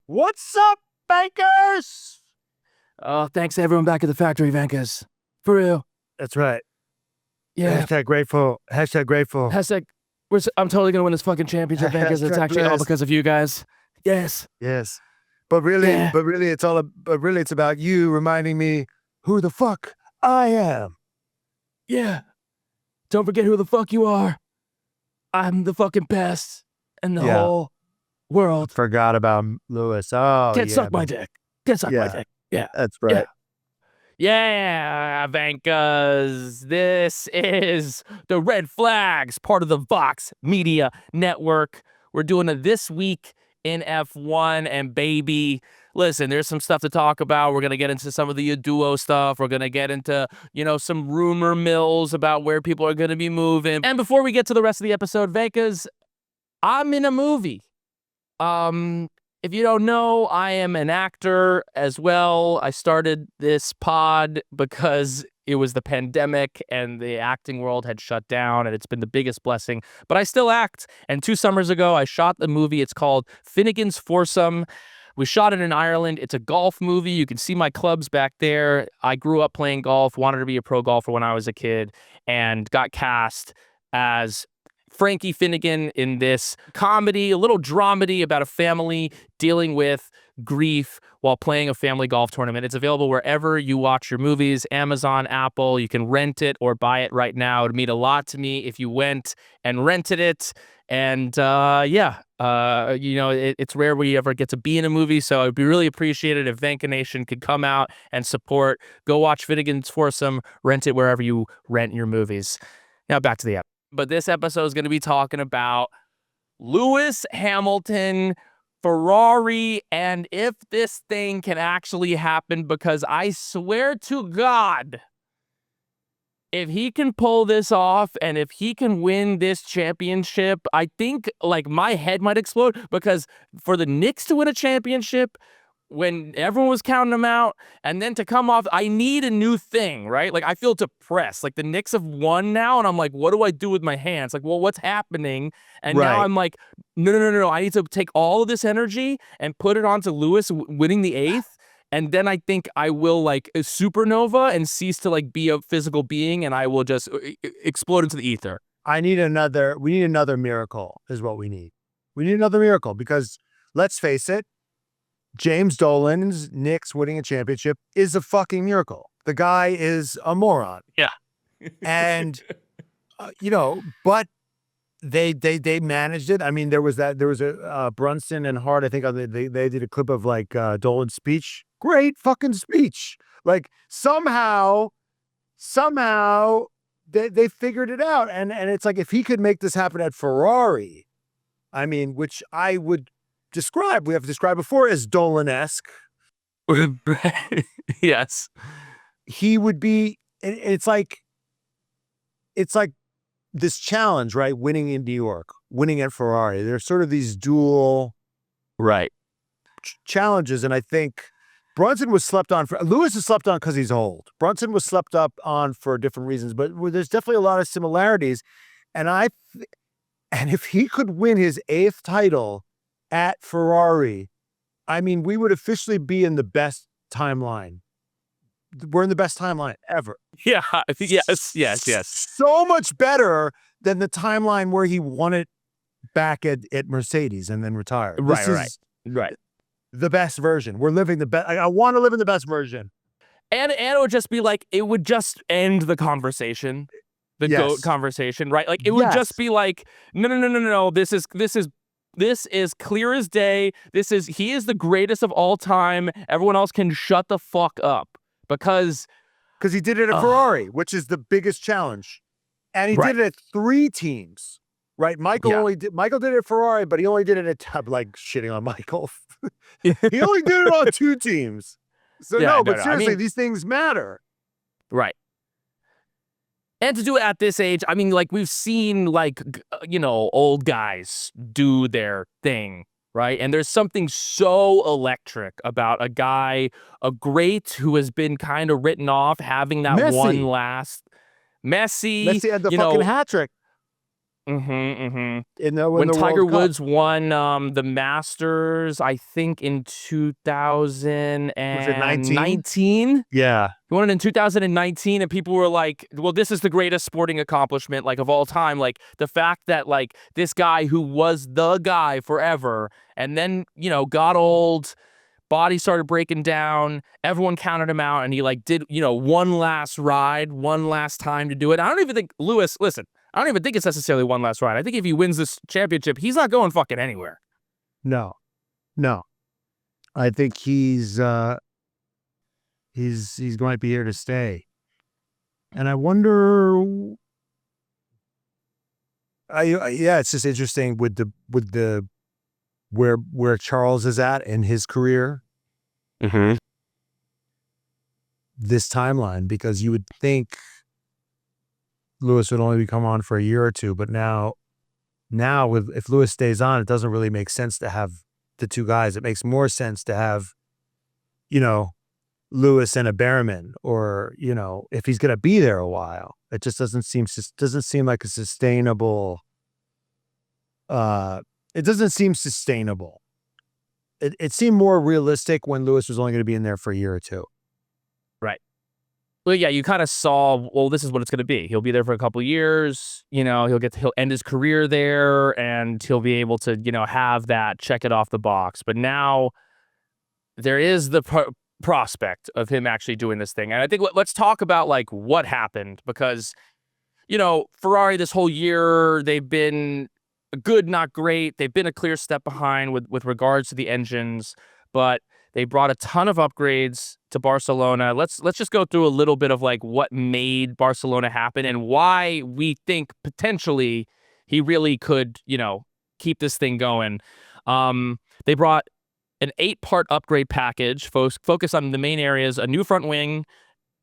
What's up, bankers? Oh, thanks to everyone back at the factory, Vankers. For real. That's right. Yeah. Hashtag grateful. Hashtag grateful. Hashtag, I'm totally going to win this fucking championship, Vankers. It's actually all because of you guys. Yes. Yes. But really, it's about you reminding me who the fuck I am. Yeah. Don't forget who the fuck you are. I'm the fucking best in the whole world. Forgot about Lewis. Oh, Can't suck my dick. Can't suck my dick. Yeah. That's right. Yeah, Vankers. This is the Red Flags, part of the Vox Media Network. We're doing it this week in F1, and baby, listen, there's some stuff to talk about. We're going to get into some of the ADUO stuff. We're going to get into, some rumor mills about where people are going to be moving. And before we get to the rest of the episode, Vankers, I'm in a movie. If you don't know, I am an actor as well. I started this pod because it was the pandemic and the acting world had shut down, and it's been the biggest blessing. But I still act. And 2 summers ago, I shot the movie. It's called Finnegan's Foursome. We shot it in Ireland. It's a golf movie. You can see my clubs back there. I grew up playing golf, wanted to be a pro golfer when I was a kid, and got cast as Frankie Finnegan in this comedy, a little dramedy about a family dealing with grief while playing a family golf tournament. It's available wherever you watch your movies, Amazon, Apple. You can rent it or buy it right now. It would mean a lot to me if you went and rented it. And it's rare we ever get to be in a movie, so I'd be really appreciated if Vanka Nation could come out and support. Go watch Finnegan's Foursome, rent it wherever you rent your movies. Now back to the episode. But this episode is going to be talking about Lewis Hamilton, Ferrari, and if this thing can actually happen, because I swear to God, if he can pull this off and if he can win this championship, I think my head might explode, because for the Knicks to win a championship when everyone was counting them out, and then to come off, I need a new thing, right? I feel depressed. The Knicks have won now, and I'm like, what do I do with my hands? What's happening? And now I'm like, no. I need to take all of this energy and put it onto Lewis winning the 8th, and then I think I will a supernova and cease to be a physical being, and I will just explode into the ether. We need another miracle is what we need. We need another miracle because, let's face it, James Dolan's Knicks winning a championship is a fucking miracle. The guy is a moron. Yeah. And, but they managed it. I mean, there was a Brunson and Hart, I think they did a clip of Dolan's speech. Great fucking speech. Somehow they figured it out. And it's if he could make this happen at Ferrari, I mean, which I would we have described before as Dolan-esque. Yes. He would be, it's like this challenge, right? Winning in New York, winning at Ferrari. There's sort of these dual challenges. And I think Brunson was slept on Lewis is slept on because he's old. Brunson was slept on for different reasons, but there's definitely a lot of similarities. And if he could win his 8th title at Ferrari, I mean, we would officially be in the best timeline. We're in the best timeline ever. Yeah, I think yes. So much better than the timeline where he won it back at Mercedes and then retired. Right. The best version. We're living the best. I want to live in the best version. And it would just be it would just end the conversation, the GOAT conversation, right? It would just be no. This is clear as day. He is the greatest of all time. Everyone else can shut the fuck up because he did it at Ferrari, which is the biggest challenge. And he did it at 3 teams, right? Michael did it at Ferrari, but he only did it at shitting on Michael. He only did it on 2 teams. So seriously, these things matter. Right. And to do it at this age, I mean, we've seen, old guys do their thing, right? And there's something so electric about a guy, a great who has been kind of written off, having that one last. Messi had the fucking hat trick. in the When Tiger World Cup. Woods won the Masters, I think in Was it 19? 2019. Yeah. He won it in 2019, and people were like, well, this is the greatest sporting accomplishment, like, of all time. Like, the fact that, like, this guy who was the guy forever and then, got old, body started breaking down, everyone counted him out, and he, like, did, one last ride, one last time to do it. I don't even think, Lewis, listen, I don't even think it's necessarily one last ride. I think if he wins this championship, he's not going fucking anywhere. No. I think he's going to be here to stay. And I wonder, it's just interesting with the where Charles is at in his career. This timeline, because you would think Lewis would only come on for a year or two, but now if Lewis stays on, it doesn't really make sense to have the two guys. It makes more sense to have, Lewis and a Behrman, or if he's going to be there a while. It just doesn't seem like a sustainable. It doesn't seem sustainable. It seemed more realistic when Lewis was only going to be in there for a year or two. Right. Well, yeah, you kind of saw, well, this is what it's going to be. He'll be there for a couple of years. He'll end his career there, and he'll be able to, have that, check it off the box. But now there is the prospect of him actually doing this thing. And I think let's talk about, like, what happened, because, Ferrari this whole year, they've been good, not great. They've been a clear step behind with regards to the engines, but they brought a ton of upgrades to Barcelona. Let's just go through a little bit of, like, what made Barcelona happen and why we think potentially he really could, keep this thing going. They brought an 8-part upgrade package focused on the main areas: a new front wing,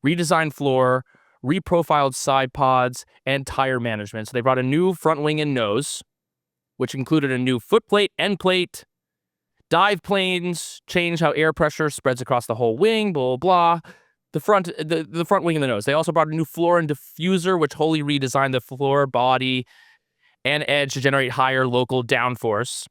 redesigned floor, reprofiled side pods, and tire management. So they brought a new front wing and nose, which included a new footplate, end plate, dive planes, change how air pressure spreads across the whole wing, blah, blah, blah. The front wing and the nose. They also brought a new floor and diffuser, which wholly redesigned the floor, body, and edge to generate higher local downforce.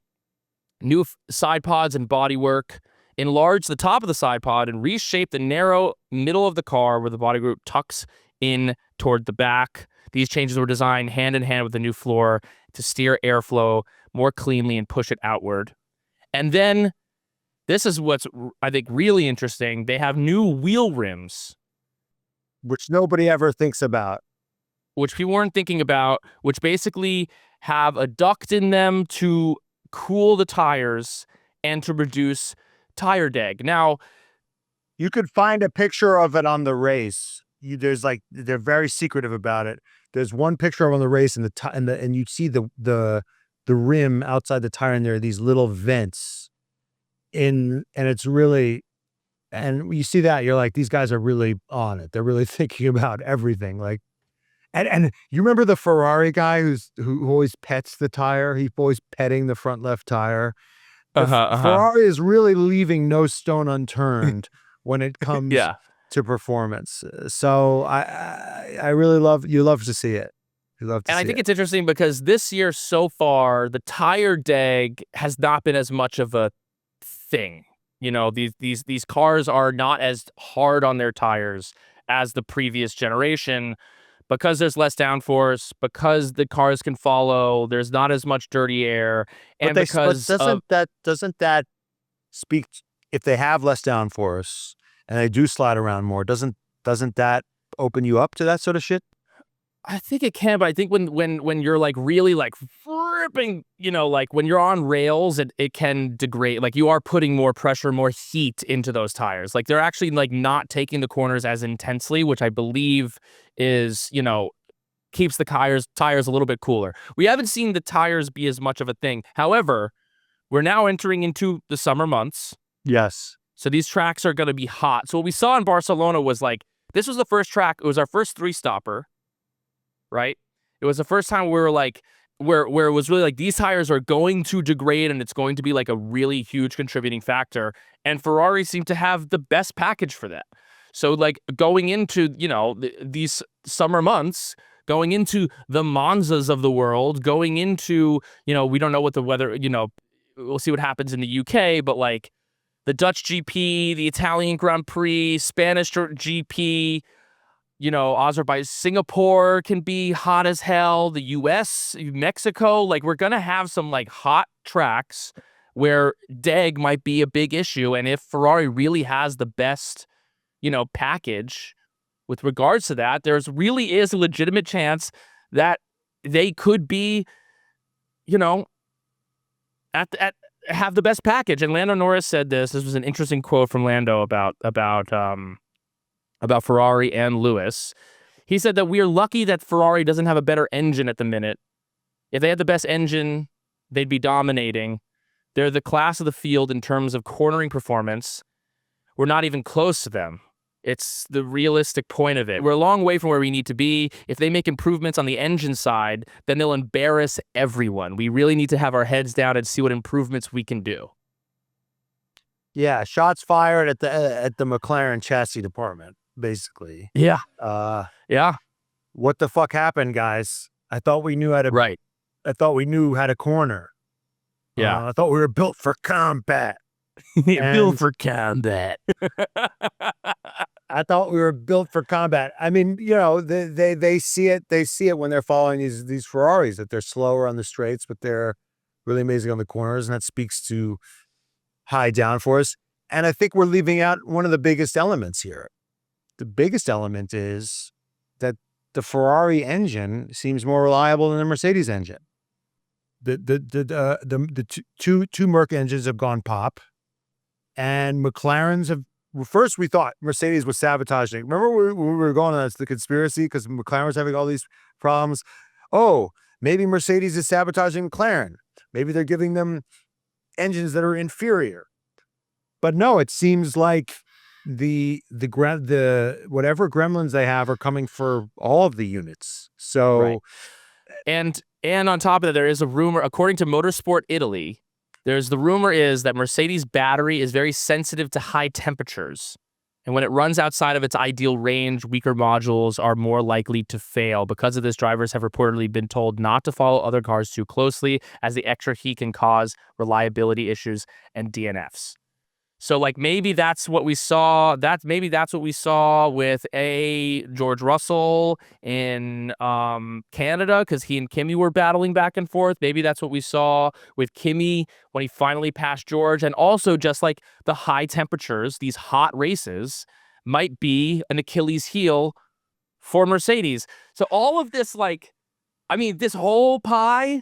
New side pods and bodywork, enlarged the top of the side pod and reshaped the narrow middle of the car where the body group tucks in toward the back. These changes were designed hand in hand with the new floor to steer airflow more cleanly and push it outward. And then, this is what's, I think, really interesting. They have new wheel rims, which nobody ever thinks about. Which people weren't thinking about, which basically have a duct in them to cool the tires and to reduce tire drag. Now, you could find a picture of it on the race. They're very secretive about it. There's one picture on the race, and you see the rim outside the tire, and there are these little vents and it's really, and you see that, you're like, these guys are really on it. They're really thinking about everything. Like, and you remember the Ferrari guy who always pets the tire? He's always petting the front left tire. Ferrari is really leaving no stone unturned when it comes to performance. So I really love to see it. I think it's interesting because this year so far, the tire drag has not been as much of a thing. These cars are not as hard on their tires as the previous generation because there's less downforce, because the cars can follow, there's not as much dirty air, and doesn't that speak, if they have less downforce and they do slide around more, doesn't that open you up to that sort of shit? I think it can, but I think when you're like really like ripping, like when you're on rails, it can degrade. Like you are putting more pressure, more heat into those tires. Like they're actually like not taking the corners as intensely, which I believe is, keeps the tires a little bit cooler. We haven't seen the tires be as much of a thing. However, we're now entering into the summer months. Yes. So these tracks are going to be hot. So what we saw in Barcelona was like, this was the first track. It was our first 3-stopper. Right? It was the first time we were like, where it was really like these tires are going to degrade and it's going to be like a really huge contributing factor. And Ferrari seemed to have the best package for that. So like going into, these summer months, going into the Monzas of the world, going into, we don't know what the weather, we'll see what happens in the UK, but like the Dutch GP, the Italian Grand Prix, Spanish GP, Azerbaijan, Singapore can be hot as hell. The US, Mexico, like we're going to have some like hot tracks where DEG might be a big issue. And if Ferrari really has the best, package with regards to that, there's really is a legitimate chance that they could be, have the best package. And Lando Norris said this. This was an interesting quote from Lando about Ferrari and Lewis. He said that we are lucky that Ferrari doesn't have a better engine at the minute. If they had the best engine, they'd be dominating. They're the class of the field in terms of cornering performance. We're not even close to them. It's the realistic point of it. We're a long way from where we need to be. If they make improvements on the engine side, then they'll embarrass everyone. We really need to have our heads down and see what improvements we can do. Yeah, shots fired at the McLaren chassis department, basically. Yeah. Yeah. What the fuck happened, guys? I thought we knew how to. Right. I thought we knew how to corner. Yeah. I thought we were built for combat. Built for combat. I thought we were built for combat. I mean, they see it. They see it when they're following these Ferraris, that they're slower on the straights, but they're really amazing on the corners, and that speaks to high downforce. And I think we're leaving out one of the biggest elements here. The biggest element is that the Ferrari engine seems more reliable than the Mercedes engine. The two Merc engines have gone pop, and McLarens have. Well, first, we thought Mercedes was sabotaging. Remember when we were going on the conspiracy because McLaren was having all these problems? Oh, maybe Mercedes is sabotaging McLaren. Maybe they're giving them engines that are inferior. But no, it seems like the whatever gremlins they have are coming for all of the units. So, right. And on top of that, there is a rumor, according to Motorsport Italy. The rumor is that Mercedes battery is very sensitive to high temperatures. And when it runs outside of its ideal range, weaker modules are more likely to fail. Because of this, drivers have reportedly been told not to follow other cars too closely, as the extra heat can cause reliability issues and DNFs. So like maybe that's what we saw. Maybe that's what we saw with George Russell in Canada, because he and Kimi were battling back and forth. Maybe that's what we saw with Kimi when he finally passed George. And also just like the high temperatures, these hot races might be an Achilles heel for Mercedes. So all of this, this whole pie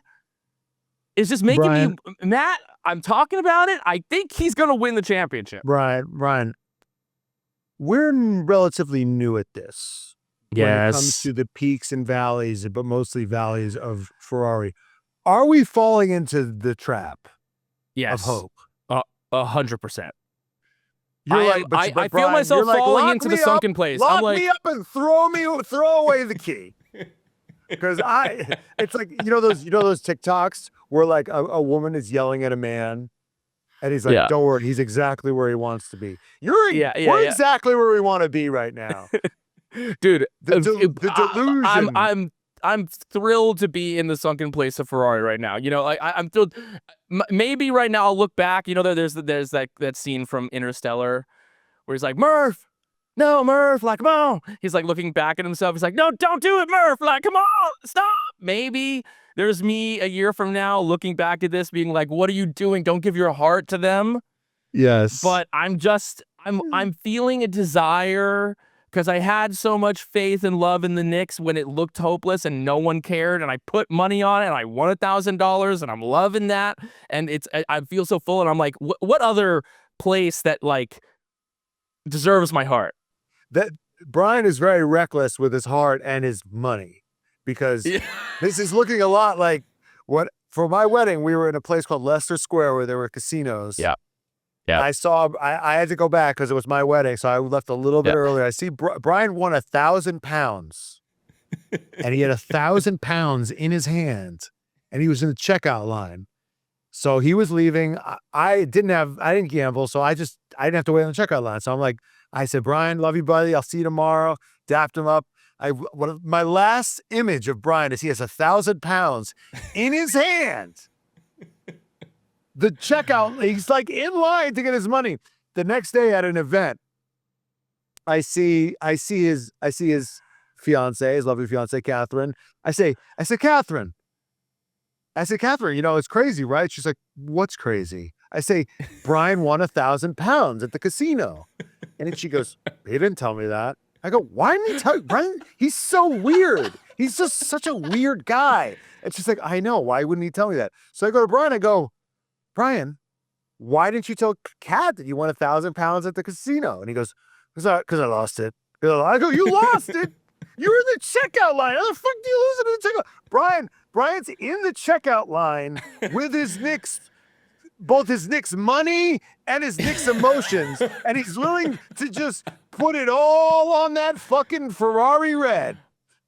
is just making me, Matt, I'm talking about it. I think he's going to win the championship. Ryan, we're relatively new at this. Yes. When it comes to the peaks and valleys, but mostly valleys of Ferrari. Are we falling into the trap of hope? 100%. I feel myself falling into the sunken place. Lock me up and throw away the key. Because it's like, those TikToks where like a woman is yelling at a man and he's like, don't worry, he's exactly where he wants to be. We're exactly where we want to be right now. Dude, the delusion. I'm thrilled to be in the sunken place of Ferrari right now. I'm thrilled. Maybe right now I'll look back. There's that scene from Interstellar where he's like, Murph, no, Murph, like, come on. He's like looking back at himself. He's like, no, don't do it, Murph. Like, come on, stop. Maybe there's me a year from now looking back at this being like, what are you doing? Don't give your heart to them. Yes. But I'm feeling a desire, because I had so much faith and love in the Knicks when it looked hopeless and no one cared, and I put money on it and I won $1,000 and I'm loving that. And I feel so full, and I'm like, what other place that like deserves my heart? That Brian is very reckless with his heart and his money, because this is looking a lot like what for my wedding. We were in a place called Leicester Square where there were casinos. Yeah. I had to go back because it was my wedding, so I left a little bit earlier. I see Brian won 1,000 pounds, and he had 1,000 pounds in his hand, and he was in the checkout line. So he was leaving. I didn't gamble, so I didn't have to wait on the checkout line. So I said, Brian, love you, buddy. I'll see you tomorrow. Dapped him up. My last image of Brian is he has 1,000 pounds in his hand. The checkout, he's like in line to get his money. The next day at an event, I see his fiance, his lovely fiance, Catherine. I say, Catherine, you know, it's crazy, right? She's like, what's crazy? I say, Brian won 1,000 pounds at the casino. And then she goes, he didn't tell me that. I go, why didn't he tell you? Brian, he's so weird. He's just such a weird guy. And she's like, I know. Why wouldn't he tell me that? So I go to Brian, I go, Brian, why didn't you tell Kat that you won 1,000 pounds at the casino? And he goes, because I lost it. I go, you lost it? You were in the checkout line. How the fuck do you lose it in the checkout? Brian's in the checkout line with his Knicks, both his Knicks money and his Knicks emotions. And he's willing to just put it all on that fucking Ferrari red.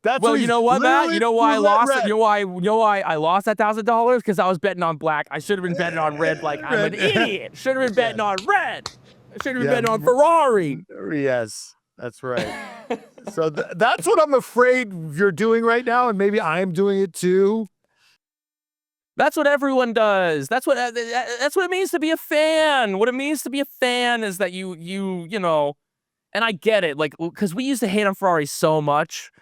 That's well, you know what, Matt? You know why I lost it? Red. You know why I lost that $1,000? Because I was betting on black. I should have been betting on red like I'm an idiot. Should have been betting on red. I should have been betting on Ferrari. Yes, that's right. So that's what I'm afraid you're doing right now, and maybe I'm doing it too. That's what everyone does. That's what it means to be a fan. What it means to be a fan is that you know, and I get it, like, because we used to hate on Ferrari so much.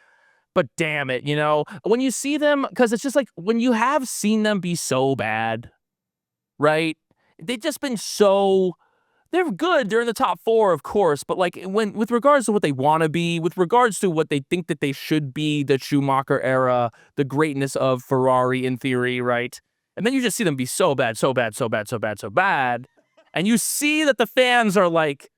But damn it, you know, when you see them, because it's just like when you have seen them be so bad, right? They've just been so, they're good. They're in the top 4, of course. But like with regards to what they want to be, with regards to what they think that they should be, the Schumacher era, the greatness of Ferrari in theory, right? And then you just see them be so bad, so bad, so bad, so bad, so bad. And you see that the fans are like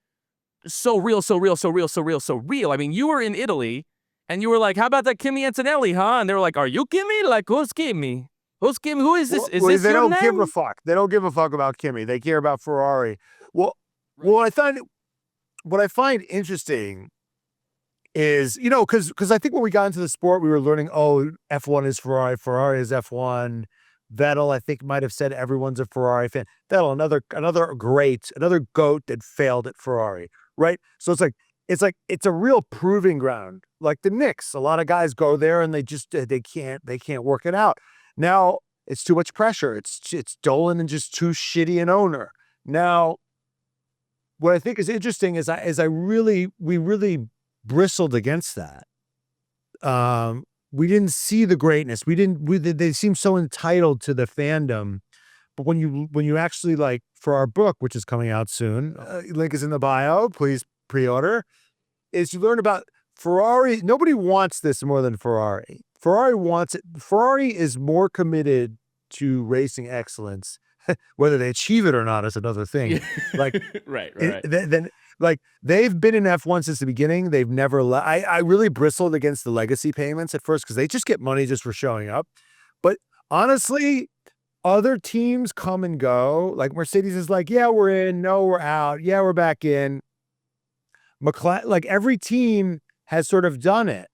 so real, so real, so real, so real, so real. I mean, you were in Italy. And you were like, how about that Kimi Antonelli, huh? And they were like, are you Kimi? Like, who's Kimi? Who's Kimi? Who is this? Is this they your don't name? give a fuck. They don't give a fuck about Kimi. They care about Ferrari. What I find interesting is, you know, because I think when we got into the sport, we were learning, oh, F1 is Ferrari, Ferrari is F1. Vettel, I think, might have said everyone's a Ferrari fan. Vettel, another GOAT that failed at Ferrari, right? So it's a real proving ground. Like the Knicks, a lot of guys go there and they can't work it out. Now it's too much pressure. It's Dolan and just too shitty an owner. Now, what I think is interesting is we really bristled against that. We didn't see the greatness. They seem so entitled to the fandom. But when you actually, like, for our book, which is coming out soon, link is in the bio, please pre-order, is you learn about Ferrari. Nobody wants this more than Ferrari. Ferrari wants it. Ferrari is more committed to racing excellence. Whether they achieve it or not is another thing. Like, right. Then like, they've been in F1 since the beginning. They've never I really bristled against the legacy payments at first because they just get money just for showing up. But honestly, other teams come and go. Like Mercedes is like, yeah, we're in. No, we're out. Yeah, we're back in. McLaren, like every team has sort of done it,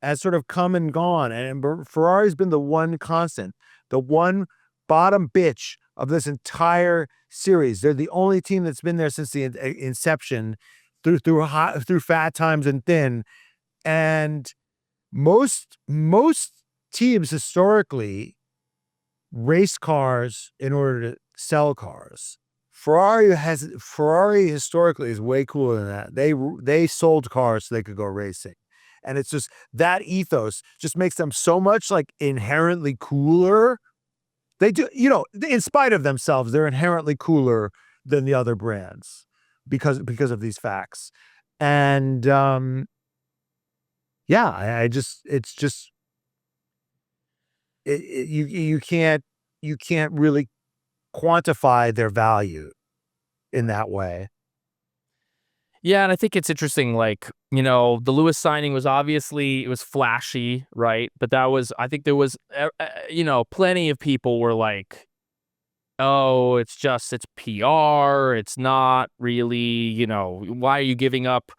has sort of come and gone. And Ferrari's been the one constant, the one bottom bitch of this entire series. They're the only team that's been there since the inception, through fat times and thin. And most teams historically race cars in order to sell cars. Ferrari historically is way cooler than that. They sold cars so they could go racing. And it's just that ethos just makes them so much like inherently cooler. They do, you know, in spite of themselves, they're inherently cooler than the other brands because of these facts. And yeah, you can't really quantify their value in that way. Yeah, and I think it's interesting, like, you know, the Lewis signing was obviously, it was flashy, right? But I think there was, you know, plenty of people were like, oh, it's PR. It's not really, you know, why are you giving up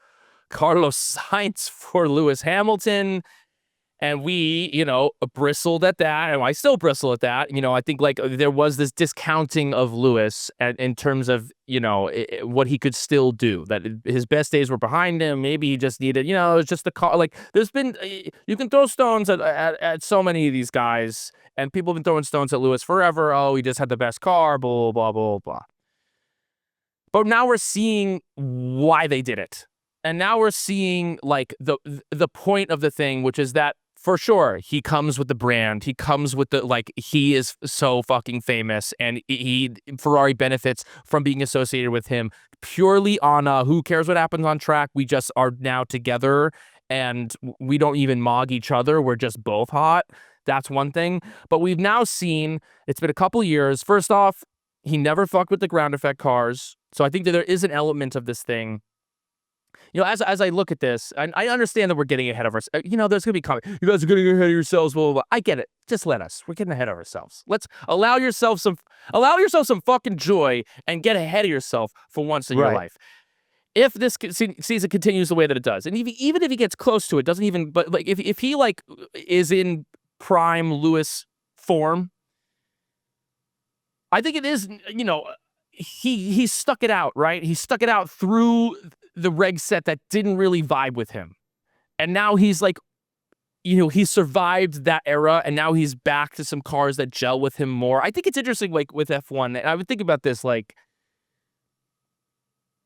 Carlos Sainz for Lewis Hamilton? And we, bristled at that, and I still bristle at that. I think like there was this discounting of Lewis in terms of, what he could still do, that his best days were behind him. Maybe he just needed, it was just the car. Like there's been, you can throw stones at so many of these guys, and people have been throwing stones at Lewis forever. Oh, he just had the best car, blah, blah, blah, blah. But now we're seeing why they did it. And now we're seeing like the point of the thing, which is that for sure, he comes with the brand. He comes with he is so fucking famous, and Ferrari benefits from being associated with him purely on who cares what happens on track. We just are now together, and we don't even mog each other. We're just both hot. That's one thing. But we've now seen, it's been a couple years. First off, he never fucked with the ground effect cars. So I think that there is an element of this thing. As I look at this, and I understand that we're getting ahead of ourselves. There's going to be comments. You guys are getting ahead of yourselves, blah, blah, blah. I get it. Just let us. We're getting ahead of ourselves. Let's allow yourself some fucking joy and get ahead of yourself for once in your life. If this season continues the way that it does, and even if he gets close to it, doesn't even, but like if he like is in prime Lewis form, I think it is, he stuck it out, right? He stuck it out through the reg set that didn't really vibe with him. And now he's like, he survived that era, and now he's back to some cars that gel with him more. I think it's interesting, like with F1, and I would think about this, like,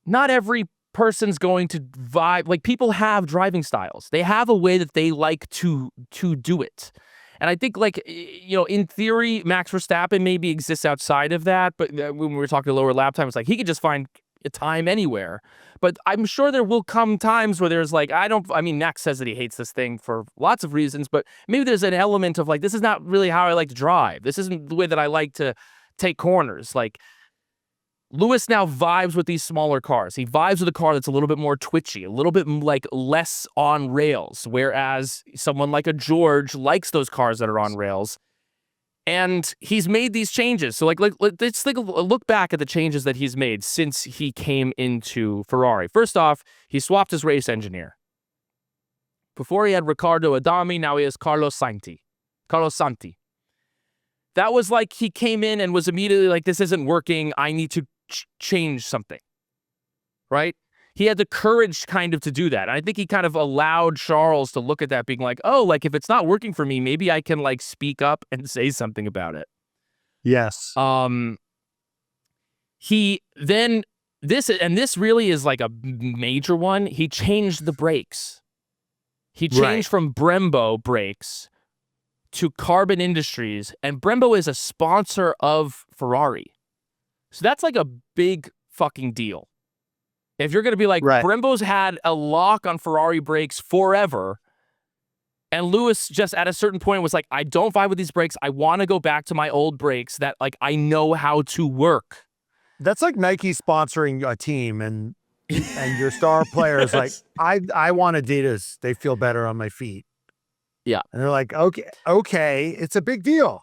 not every person's going to vibe. Like, people have driving styles. They have a way that they like to do it. And I think, like, in theory, Max Verstappen maybe exists outside of that. But when we were talking lower lap time, it's like he could just find a time anywhere. But I'm sure there will come times where there's like, Max says that he hates this thing for lots of reasons, but maybe there's an element of like, this is not really how I like to drive. This isn't the way that I like to take corners. Like, Lewis now vibes with these smaller cars. He vibes with a car that's a little bit more twitchy, a little bit like less on rails, whereas someone like a George likes those cars that are on rails. And he's made these changes. So let's take a look back at the changes that he's made since he came into Ferrari. First off, he swapped his race engineer. Before he had Riccardo Adami, now he has Carlos Santi. That was like he came in and was immediately like, this isn't working. I need to change something, right? He had the courage kind of to do that. And I think he kind of allowed Charles to look at that being like, oh, like if it's not working for me, maybe I can like speak up and say something about it. Yes. He then, this really is like a major one. He changed the brakes. He changed from Brembo brakes to Carbon Industries, and Brembo is a sponsor of Ferrari. So that's like a big fucking deal. If you're going to be like, Brembo's had a lock on Ferrari brakes forever, and Lewis just at a certain point was like, I don't vibe with these brakes. I want to go back to my old brakes that like I know how to work. That's like Nike sponsoring a team, and your star player is like, I want Adidas. They feel better on my feet. Yeah. And they're like, okay, it's a big deal.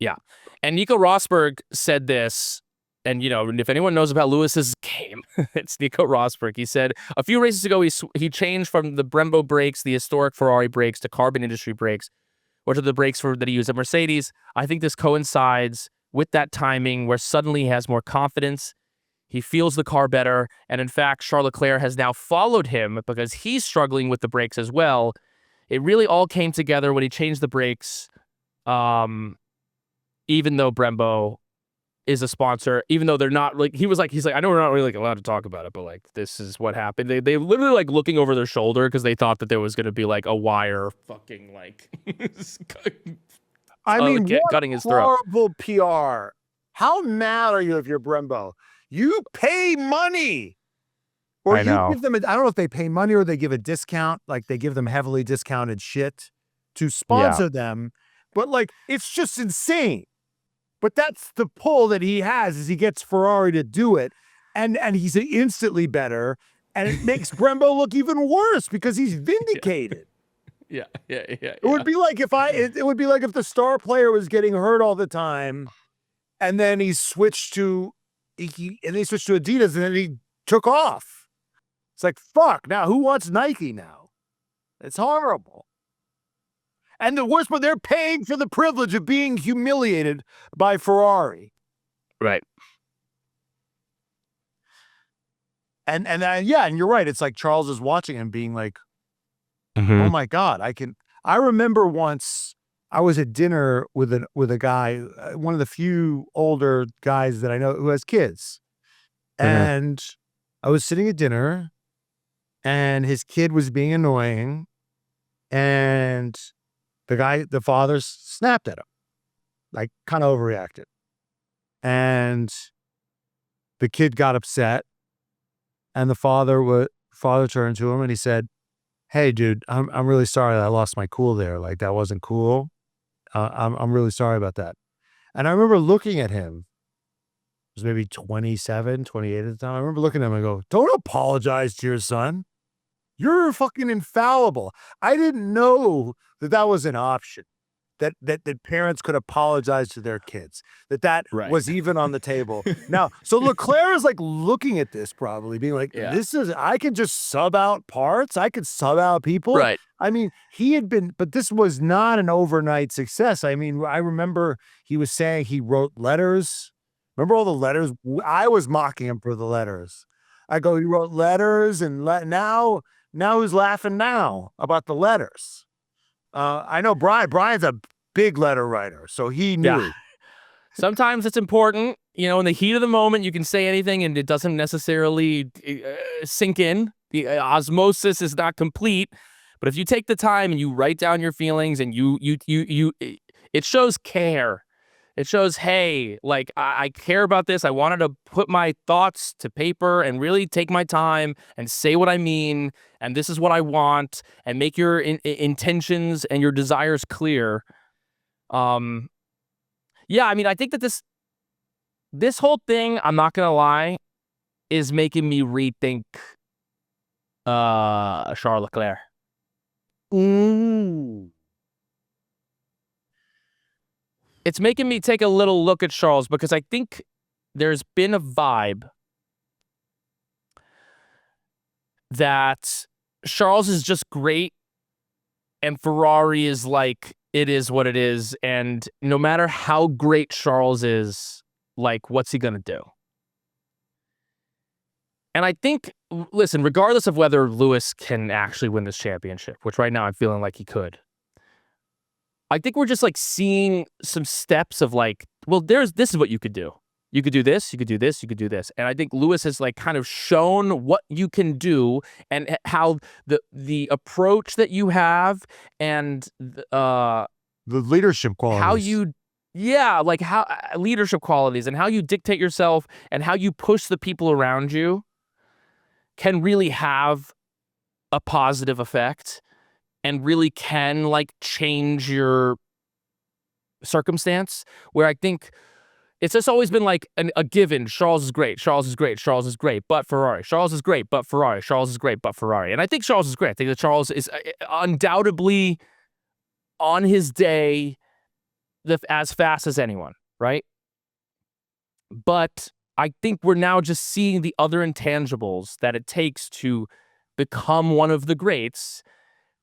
Yeah. And Nico Rosberg said this, and, if anyone knows about Lewis's game, it's Nico Rosberg. He said a few races ago, he changed from the Brembo brakes, the historic Ferrari brakes, to Carbon Industry brakes, which are the brakes that he used at Mercedes. I think this coincides with that timing where suddenly he has more confidence. He feels the car better. And in fact, Charles Leclerc has now followed him because he's struggling with the brakes as well. It really all came together when he changed the brakes, even though Brembo is a sponsor, even though they're not, like, he's like, I know we're not really like allowed to talk about it, but like, this is what happened. They literally like looking over their shoulder because they thought that there was going to be like a wire fucking like, cutting his throat. Horrible PR. How mad are you if you're Brembo? You pay money. Or I know. You give them, I don't know if they pay money or they give a discount, like they give them heavily discounted shit to sponsor them. But like, it's just insane. But that's the pull that he has, is he gets Ferrari to do it. And he's instantly better. And it makes Brembo look even worse because he's vindicated. Yeah. It would be like if the star player was getting hurt all the time, and then he switched to Adidas, and then he took off. It's like, fuck, now who wants Nike now? It's horrible. And the worst part, they're paying for the privilege of being humiliated by Ferrari. Right. And yeah, and you're right. It's like Charles is watching him being like, Mhm. oh my God, I remember once I was at dinner with a guy, one of the few older guys that I know who has kids. Mhm. And I was sitting at dinner and his kid was being annoying and the father snapped at him, like kind of overreacted. And the kid got upset and the father turned to him and he said, "Hey dude, I'm really sorry that I lost my cool there. Like that wasn't cool. I'm really sorry about that." And I remember looking at him. It was maybe 27, 28 at the time. I remember looking at him and go, "Don't apologize to your son. You're fucking infallible." I didn't know that that was an option. That parents could apologize to their kids. That Right. was even on the table. Now, so Leclerc is like looking at this probably being like, Yeah. I can just sub out parts. I could sub out people. Right. I mean, but this was not an overnight success. I mean, I remember he was saying he wrote letters. Remember all the letters? I was mocking him for the letters. I go, he wrote letters and now who's laughing now about the letters? I know Brian's a big letter writer, so he Yeah. knew. Sometimes it's important, in the heat of the moment, you can say anything and it doesn't necessarily sink in. The osmosis is not complete, but if you take the time and you write down your feelings and it shows care. It shows, hey, like I care about this. I wanted to put my thoughts to paper and really take my time and say what I mean. And this is what I want, and make your intentions and your desires clear. Yeah, I mean, I think that this whole thing, I'm not gonna lie, is making me rethink Charles Leclerc. Ooh. It's making me take a little look at Charles because I think there's been a vibe that Charles is just great and Ferrari is like, it is what it is. And no matter how great Charles is, like, what's he gonna do? And I think, listen, regardless of whether Lewis can actually win this championship, which right now I'm feeling like he could, I think we're just like seeing some steps of like, well, this is what you could do. You could do this, you could do this, you could do this. And I think Lewis has like kind of shown what you can do and how the approach that you have and The leadership qualities. how you like how leadership qualities and how you dictate yourself and how you push the people around you can really have a positive effect and really can like change your circumstance, where I think it's just always been like a given. Charles is great. Charles is great. Charles is great. But Ferrari. Charles is great. But Ferrari. Charles is great. But Ferrari. And I think Charles is great. I think that Charles is undoubtedly on his day as fast as anyone, right? But I think we're now just seeing the other intangibles that it takes to become one of the greats.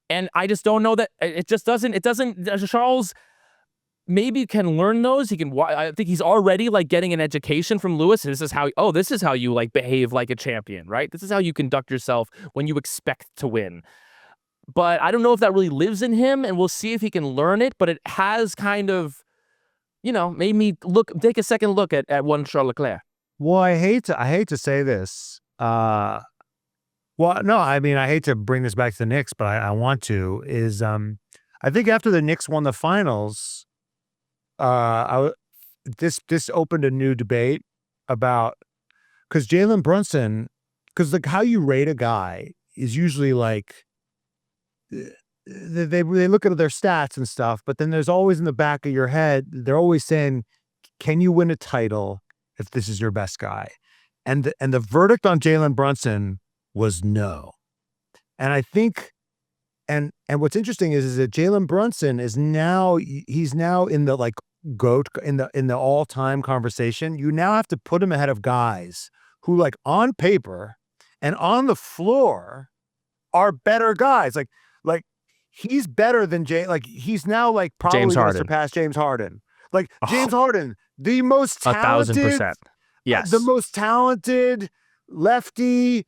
And I just don't know that it doesn't, Charles maybe can learn those. I think he's already like getting an education from Lewis. This is how you like behave like a champion, right? This is how you conduct yourself when you expect to win. But I don't know if that really lives in him, and we'll see if he can learn it. But it has kind of, made me take a second look at one Charles Leclerc. Well, I hate to say this. Well, no, I mean, I hate to bring this back to the Knicks, but I want to, I think after the Knicks won the finals, this opened a new debate about, because Jalen Brunson, because like how you rate a guy is usually like, they look at their stats and stuff, but then there's always in the back of your head, they're always saying, can you win a title if this is your best guy? And the verdict on Jalen Brunson was no. And I think, and what's interesting is that Jalen Brunson he's now in the like GOAT in the all-time conversation. You now have to put him ahead of guys who like on paper and on the floor are better guys. Like he's better than he's now like probably James going to Harden. surpass James Harden. Like James Oh, Harden, the most talented, 1,000%. Yes. the most talented lefty,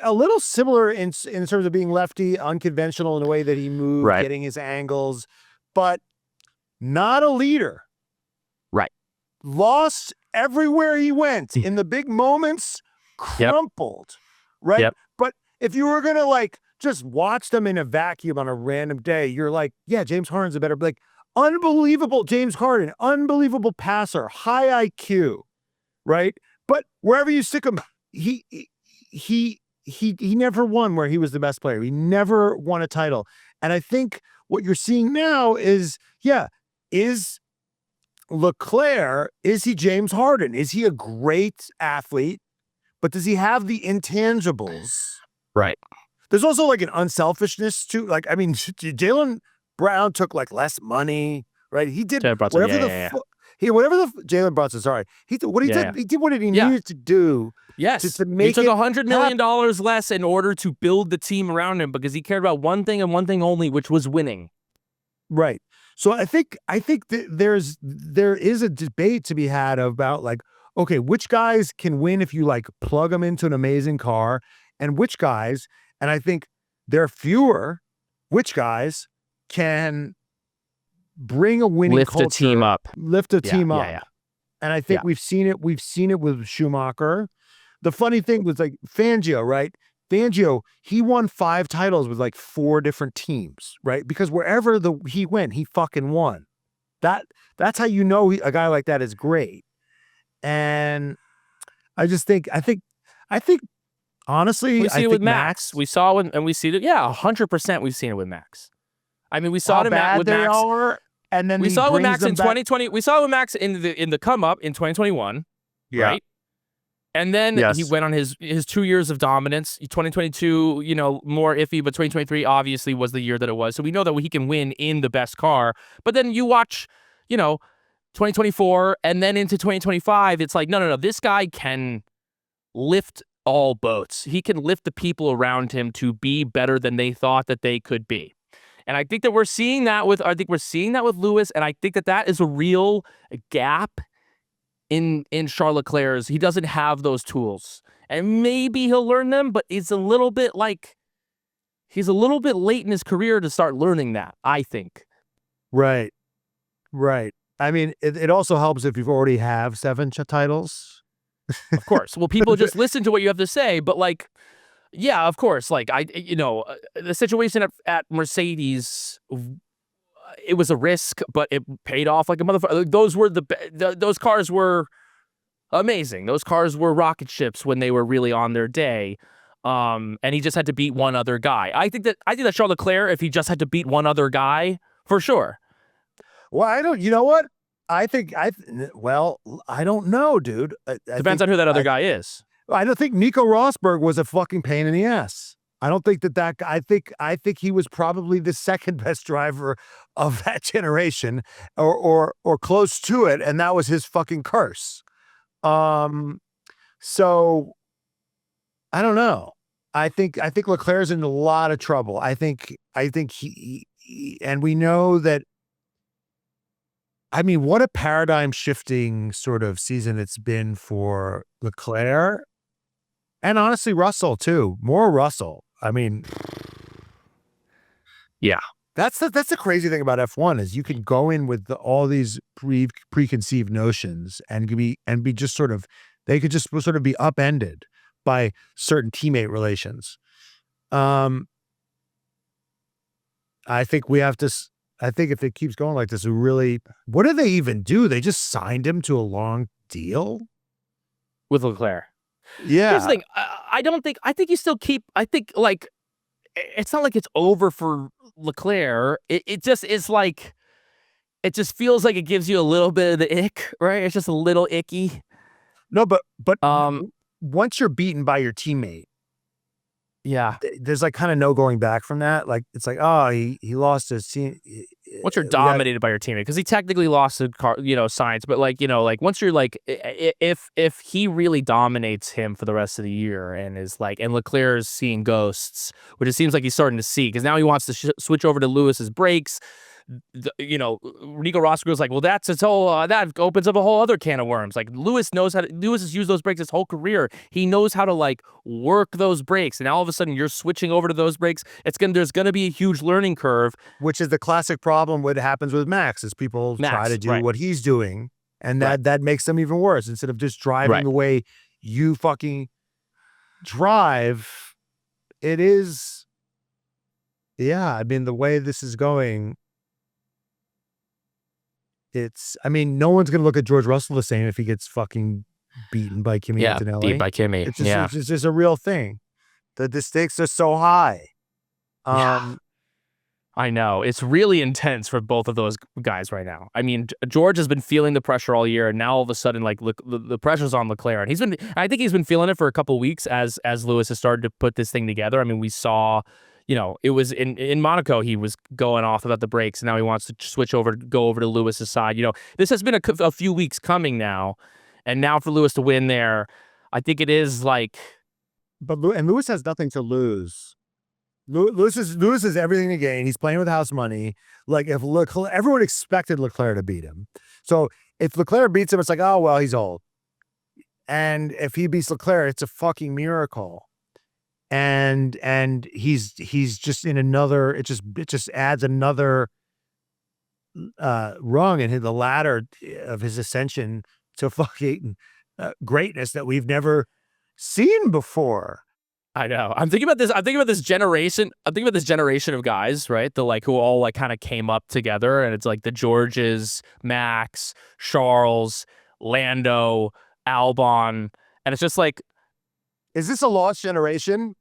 a little similar in terms of being lefty, unconventional in the way that he moved, Right. getting his angles, but not a leader. Right. Lost everywhere he went in the big moments, crumpled. Right. Yep. But if you were going to like just watch them in a vacuum on a random day, you're like, yeah, James Harden's a better, like unbelievable James Harden, unbelievable passer, high IQ. Right. But wherever you stick him, he never won where he was the best player. He never won a title. And I think what you're seeing now is, is Leclerc, is he James Harden? Is he a great athlete? But does he have the intangibles? Right. There's also like an unselfishness too. Like, I mean, Jaylen Brown took like less money, right? He did whatever whatever the Jalen Brunson, sorry. He did what he needed to do. Yes. To make he took $100 million less in order to build the team around him because he cared about one thing and one thing only, which was winning. Right. So I think that there is a debate to be had about like, okay, which guys can win if you like plug them into an amazing car, and which guys, and I think there are fewer, which guys can bring a winning lift culture, a team up. Yeah. And I think we've seen it with Schumacher. The funny thing was like Fangio, right? Fangio, he won 5 titles with like 4 different teams, right? Because wherever he went, he fucking won. That's how you know a guy like that is great. And I think honestly, we see it with Max. We saw it, and we see it. Yeah, 100%. We've seen it with Max. I mean, we saw it with Max. And then we saw it with Max in 2020. We saw it with Max in the come up in 2021. Yeah. Right. And then he went on his 2 years of dominance. 2022, more iffy, but 2023 obviously was the year that it was. So we know that he can win in the best car. But then you watch, 2024 and then into 2025, it's like, no. This guy can lift all boats. He can lift the people around him to be better than they thought that they could be. And I think that we're seeing that with Lewis, and I think that is a real gap in Charles Leclerc's. He doesn't have those tools. And maybe he'll learn them, but he's a little bit late in his career to start learning that, I think. Right. I mean, it also helps if you've already have 7 titles. Of course. Well, people just listen to what you have to say, but like, yeah, of course. Like the situation at Mercedes, it was a risk, but it paid off like a motherfucker. Those cars were amazing. Those cars were rocket ships when they were really on their day. And he just had to beat one other guy. I think that Charles Leclerc, if he just had to beat one other guy, for sure. Well, you know what? I don't know, dude. Depends on who that other guy is. I don't think Nico Rosberg was a fucking pain in the ass. I don't think that guy, I think he was probably the second best driver of that generation or close to it. And that was his fucking curse. So I don't know. I think Leclerc's in a lot of trouble. I think he and we know that. I mean, what a paradigm shifting sort of season it's been for Leclerc and honestly Russell too. More Russell. I mean, yeah, that's the crazy thing about F1 is you can go in with all these preconceived notions and be just sort of, they could just sort of be upended by certain teammate relations. I think we have to. I think if it keeps going like this, what do they even do? They just signed him to a long deal with Leclerc. Yeah. Here's the thing. I think you still keep, like, it's not like it's over for Leclerc. It just is like, it just feels like it gives you a little bit of the ick, right? It's just a little icky. No, but once you're beaten by your teammate, yeah, there's like kind of no going back from that. Like, it's like, oh, he lost his team. once you're we got dominated by your teammate, because he technically lost the car, science, but like, like once you're like, if he really dominates him for the rest of the year and is like, and Leclerc is seeing ghosts, which it seems like he's starting to see, because now he wants to switch over to Lewis's brakes. Nico Rosberg's like, well, that's its whole that opens up a whole other can of worms. Like Lewis has used those brakes his whole career. He knows how to like work those brakes, and now all of a sudden you're switching over to those brakes. There's gonna be a huge learning curve, which is the classic problem. What happens with Max is people try to do what he's doing, and that makes them even worse. Instead of just driving the way you fucking drive, it is. Yeah, I mean, the way this is going, no one's going to look at George Russell the same if he gets fucking beaten by Kimi Antonelli. Beat by Kimi. It's just a real thing. The stakes are so high. I know. It's really intense for both of those guys right now. I mean, George has been feeling the pressure all year, and now all of a sudden, like, the pressure's on Leclerc. And I think he's been feeling it for a couple of weeks as Lewis has started to put this thing together. I mean, we saw, it was in Monaco, he was going off about the brakes, and now he wants to go over to Lewis's side. This has been a few weeks coming now, and now for Lewis to win there, I think it is like. But Lewis has nothing to lose. Lewis has everything to gain. He's playing with house money. Like, if everyone expected Leclerc to beat him, so if Leclerc beats him, it's like, oh well, he's old. And if he beats Leclerc, it's a fucking miracle. And he's just in another. It just adds another rung in the ladder of his ascension to fucking greatness that we've never seen before. I know. I'm thinking about this generation. I'm thinking about this generation of guys, right? Who all like kind of came up together, and it's like the Georges, Max, Charles, Lando, Albon, and it's just like, is this a lost generation?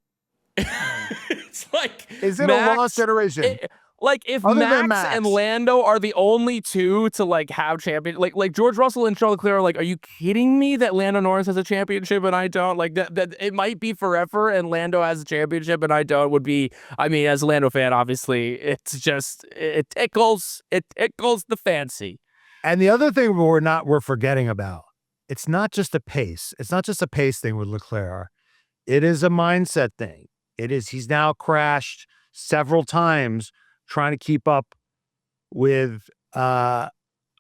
It's like, is it a lost generation? If Max and Lando are the only two to like have champion, like George Russell and Charles Leclerc are like, are you kidding me that Lando Norris has a championship and I don't? Like that it might be forever and Lando has a championship and I don't would be. I mean, as a Lando fan, obviously, it's just it tickles the fancy. And the other thing we're forgetting about, it's not just a pace. It's not just a pace thing with Leclerc. It is a mindset thing. He's now crashed several times trying to keep up with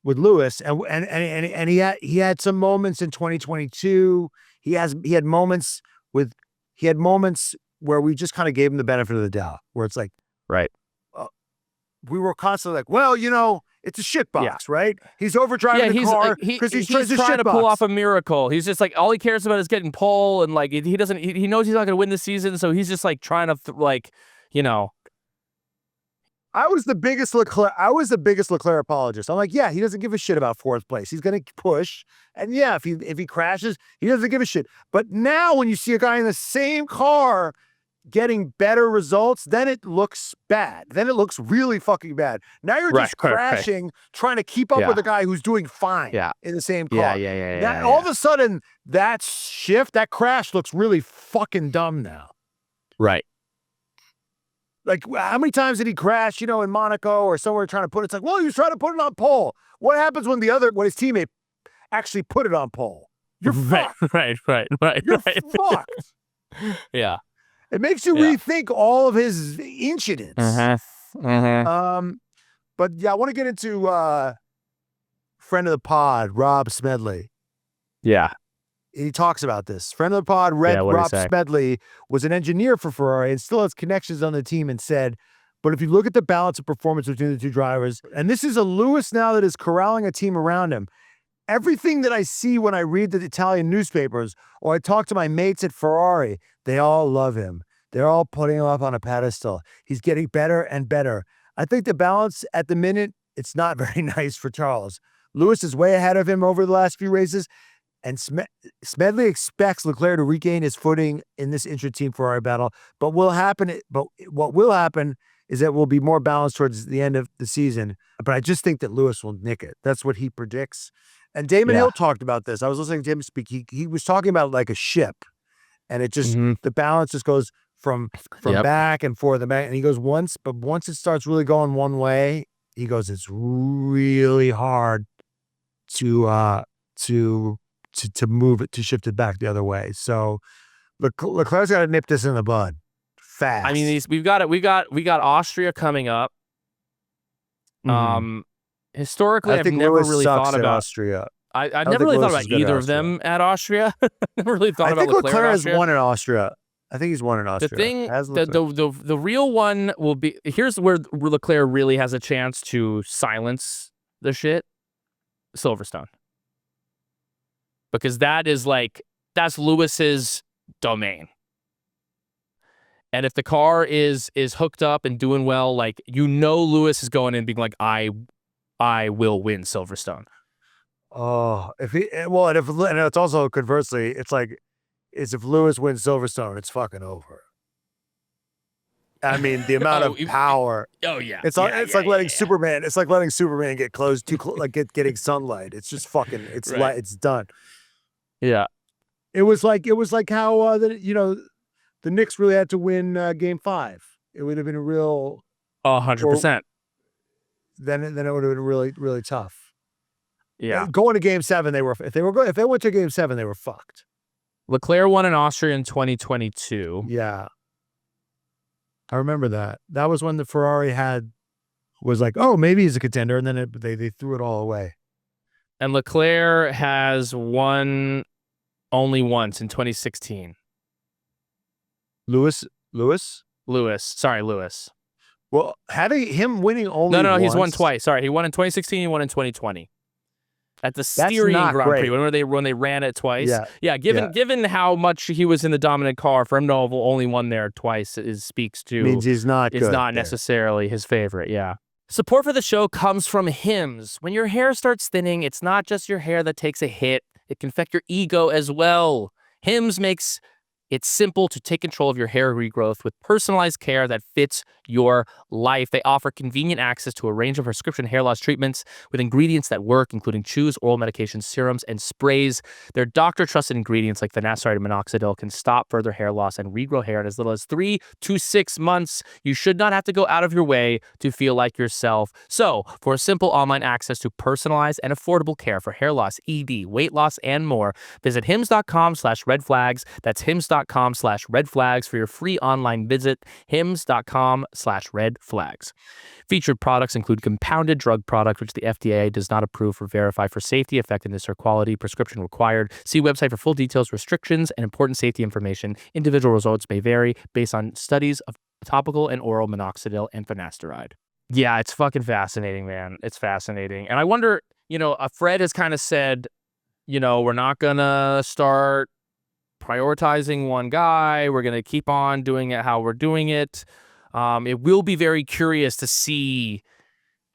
Lewis, and he had some moments in 2022. He had moments where we just kind of gave him the benefit of the doubt, where it's like, we were constantly like, well, it's a shit box, right? He's overdriving the car because he's trying to pull off a miracle. He's just like, all he cares about is getting pole, and like he knows he's not going to win the season, so he's just like trying to I was the biggest Leclerc apologist. I'm like, yeah, he doesn't give a shit about fourth place. He's going to push, and yeah, if he crashes, he doesn't give a shit. But now, when you see a guy in the same car getting better results, then it looks bad. Then it looks really fucking bad. Now you're just crashing, trying to keep up with a guy who's doing fine in the same car. All of a sudden, that crash looks really fucking dumb now. Right. Like, how many times did he crash, in Monaco or somewhere trying to put it? It's like, well, he was trying to put it on pole. What happens when his teammate actually put it on pole? You're fucked. Right. You're fucked. Yeah. It makes you rethink all of his incidents. But yeah, I want to get into friend of the pod, Rob Smedley. Yeah. He talks about this. Friend of the pod, Rob Smedley, was an engineer for Ferrari and still has connections on the team, and said, but if you look at the balance of performance between the two drivers, and this is a Lewis now that is corralling a team around him, everything that I see when I read the Italian newspapers or I talk to my mates at Ferrari, they all love him. They're all putting him up on a pedestal. He's getting better and better. I think the balance at the minute, it's not very nice for Charles. Lewis is way ahead of him over the last few races, and Smedley expects Leclerc to regain his footing in this intra-team Ferrari battle. But what will happen is that we'll be more balanced towards the end of the season. But I just think that Lewis will nick it. That's what he predicts. And Damon Hill talked about this. I was listening to him speak. He was talking about like a ship, and it just the balance just goes from back and forth and back. And he goes once it starts really going one way, he goes, it's really hard to move it, to shift it back the other way. So Leclerc's got to nip this in the bud fast. I mean, we got Austria coming up. Historically, I I've think never Lewis really sucks thought at about Austria. I never really thought about either of them at Austria. Never really thought about Leclerc. I think Leclerc Leclerc at has Austria. won in Austria. I think he's won in Austria. The thing, the real one will be, here's where Leclerc really has a chance to silence the shit. Silverstone. Because that's Lewis's domain. And if the car is hooked up and doing well, like, Lewis is going in being like, I will win Silverstone. Oh, and it's also conversely, it's like, if Lewis wins Silverstone, it's fucking over. I mean, the amount of power. Oh yeah, it's like letting Superman. It's like letting Superman get too close, like getting sunlight. It's just fucking. It's right. It's done. Yeah. It was like how the Knicks really had to win Game 5. It would have been a real 100%. Then it would have been really, really tough. Yeah. Going to Game 7, if they went to Game 7, they were fucked. Leclerc won in Austria in 2022. Yeah. I remember that. That was when the Ferrari was like, oh, maybe he's a contender, and then they threw it all away. And Leclerc has won only once in 2016. Lewis. Sorry, Lewis. Well, him winning only No, once, he's won twice. Sorry, he won in 2016. He won in 2020. At the Styrian Grand Prix, when they ran it twice. Yeah. Given how much he was in the dominant car, for him to have only won there twice speaks to means he's not. It's not necessarily his favorite. Yeah. Support for the show comes from Hims. When your hair starts thinning, it's not just your hair that takes a hit. It can affect your ego as well. Hims makes it simple to take control of your hair regrowth with personalized care that fits your life. They offer convenient access to a range of prescription hair loss treatments with ingredients that work, including chews, oral medications, serums, and sprays. Their doctor-trusted ingredients like finasteride and minoxidil can stop further hair loss and regrow hair in as little as 3 to 6 months. You should not have to go out of your way to feel like yourself. So, for a simple online access to personalized and affordable care for hair loss, ED, weight loss, and more, visit hims.com/redflags. That's hims.com/redflags for your free online visit. hims.com/redflags. Featured products include compounded drug product, which the FDA does not approve or verify for safety, effectiveness, or quality. Prescription required. See website for full details, restrictions, and important safety information. Individual results may vary based on studies of topical and oral minoxidil and finasteride. Yeah, it's fucking fascinating, man. It's fascinating. And I wonder, Fred has kind of said, we're not going to start prioritizing one guy. We're going to keep on doing it how we're doing it. It will be very curious to see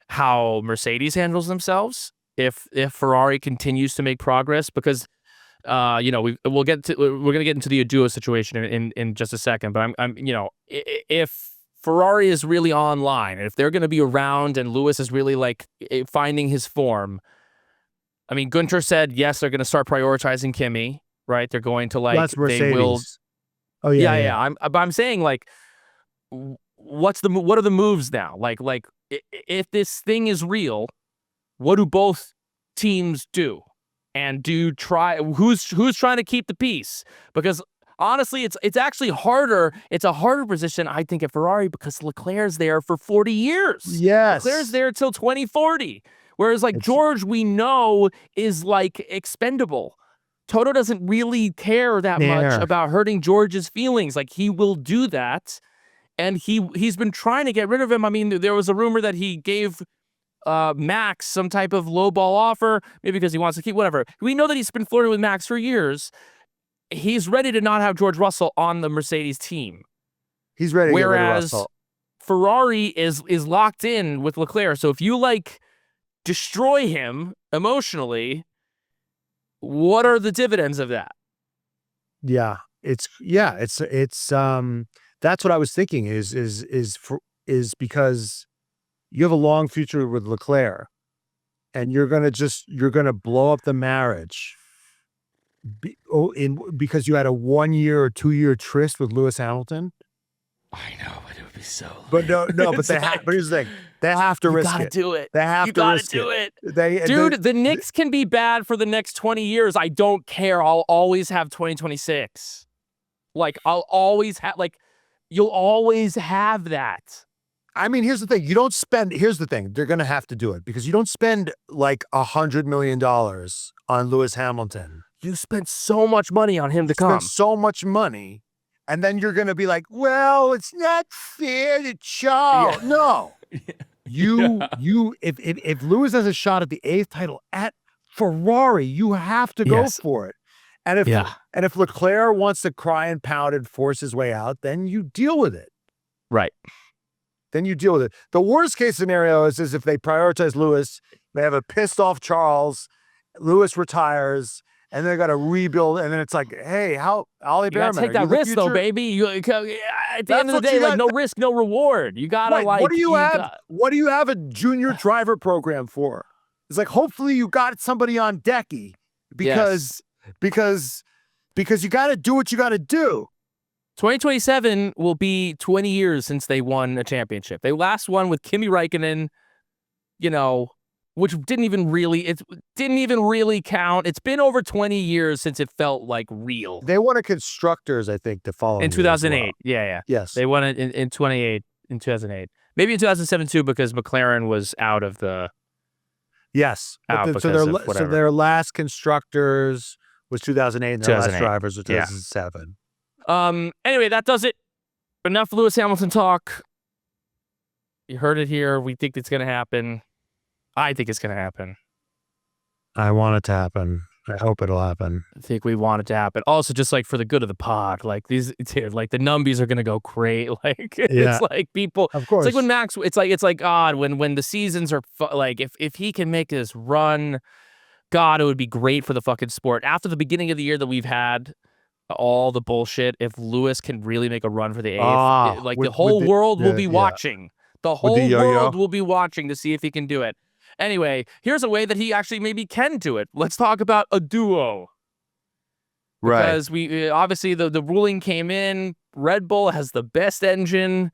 how Mercedes handles themselves if Ferrari continues to make progress, because we're going to get into the ADUO situation in just a second, but if Ferrari is really online, and if they're going to be around and Lewis is really like finding his form, I mean, Gunter said, yes, they're going to start prioritizing Kimi, right? They're going to that's Mercedes. They will. Oh yeah. I'm saying, like, what are the moves now? Like if this thing is real, what do both teams do? And who's trying to keep the peace? Because honestly, it's actually harder. It's a harder position, I think, at Ferrari, because Leclerc's there for 40 years. Yes. Leclerc's there till 2040. Whereas George, we know, is expendable. Toto doesn't really care that much about hurting George's feelings. Like, he will do that. And he's been trying to get rid of him. I mean, there was a rumor that he gave Max some type of lowball offer, maybe because he wants to keep whatever. We know that he's been flirting with Max for years. He's ready to not have George Russell on the Mercedes team. He's ready to get rid of Russell. Ferrari is locked in with Leclerc. So if you destroy him emotionally, what are the dividends of that? Yeah, it's that's what I was thinking is because you have a long future with Leclerc, and you're gonna blow up the marriage because you had a 1 year or 2 year tryst with Lewis Hamilton. I know, but it would be so. But no, but It's they like, but here's the thing. They have to you risk gotta it. do it. They have You to gotta risk do it. They, Dude, the Knicks can be bad for the next 20 years. I don't care. I'll always have 2026. Like, I'll always have, like, you'll always have that. I mean, here's the thing. You don't spend, here's the thing. They're going to have to do it because you don't spend like $100 million on Lewis Hamilton. You spent so much money on him to Spend come. so much money. And then you're going to be like, well, it's not fair to Charles. Yeah. No. If Lewis has a shot at the 8th title at Ferrari, you have to go for it. And if Leclerc wants to cry and pound and force his way out, then you deal with it. Right. Then you deal with it. The worst case scenario is if they prioritize Lewis, they have a pissed off Charles, Lewis retires, and they got to rebuild. And then it's like, hey, how Ollie You gotta Behrman, take that risk though, baby. You, at the end of the day, like no risk, no reward. You gotta like. What do you have? What do you have a junior driver program for? It's like hopefully you got somebody on decky because you got to do what you got to do. 2027 will be 20 years since they won a championship. They last won with Kimi Räikkönen, you know, which didn't even really count. It's been over 20 years since it felt like real. They won a constructors, I think, the following in 2008. Well. Yeah. Yes. They won it in 2008. Maybe in 2007 too, because McLaren was out of the. Yes. So their last constructors was 2008 and their last drivers was 2007. Anyway, that does it. Enough Lewis Hamilton talk. You heard it here. We think it's going to happen. I think it's going to happen. I want it to happen. I hope it'll happen. I think we want it to happen. Also, just like for the good of the pod, like like the numbies are going to go great. Like it's like people, of course. It's like when Max, it's like God, when the seasons are like, if he can make this run, God, it would be great for the fucking sport. After the beginning of the year that we've had, all the bullshit, if Lewis can really make a run for the 8th, the whole world will be watching. The whole world will be watching to see if he can do it. Anyway, here's a way that he actually maybe can do it. Let's talk about ADUO. Right. Because we obviously the ruling came in. Red Bull has the best engine.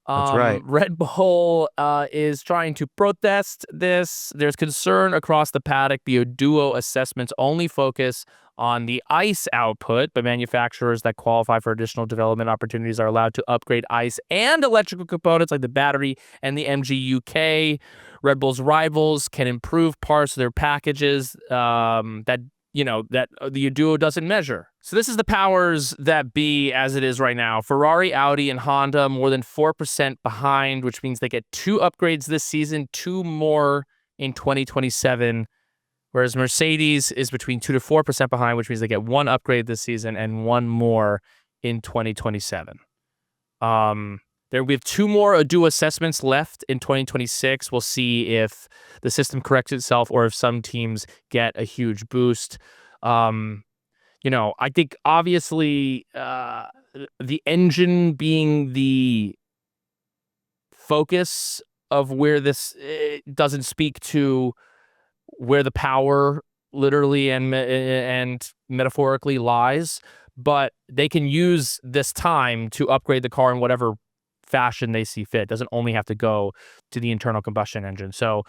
That's right. Red Bull is trying to protest this. There's concern across the paddock. The ADUO assessments only focus on the ICE output, but manufacturers that qualify for additional development opportunities are allowed to upgrade ICE and electrical components like the battery and the MGUK. Red Bull's rivals can improve parts of their packages that the ADUO doesn't measure. So this is the powers that be as it is right now. Ferrari, Audi, and Honda more than 4% behind, which means they get 2 upgrades this season, 2 more in 2027. Whereas Mercedes is between 2 to 4% behind, which means they get 1 upgrade this season and 1 more in 2027. We have 2 more ADUO assessments left in 2026. We'll see if the system corrects itself or if some teams get a huge boost. I think obviously the engine being the focus of where this doesn't speak to where the power literally and metaphorically lies, but they can use this time to upgrade the car in whatever fashion they see fit. It doesn't only have to go to the internal combustion engine. So,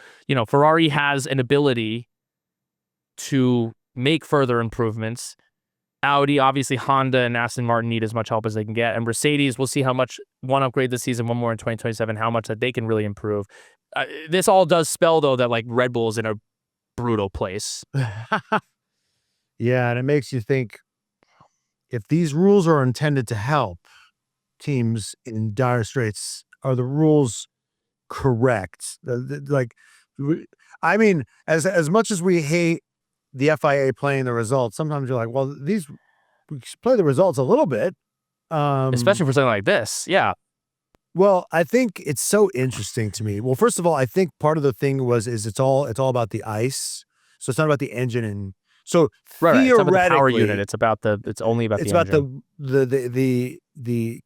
Ferrari has an ability to make further improvements. Audi, obviously Honda and Aston Martin need as much help as they can get. And Mercedes, we'll see how much 1 upgrade this season, 1 more in 2027, how much that they can really improve. This all does spell, though, that like Red Bull is in a brutal place. Yeah, and it makes you think if these rules are intended to help teams in dire straits, are the rules correct? I mean, as much as we hate the FIA playing the results, sometimes you're like, well, we should play the results a little bit. Especially for something like this. Yeah. Well, I think it's so interesting to me. Well, first of all, I think part of the thing is it's all about the ICE. So it's not about the engine. And so theoretically, it's about the power unit. It's only about the engine. the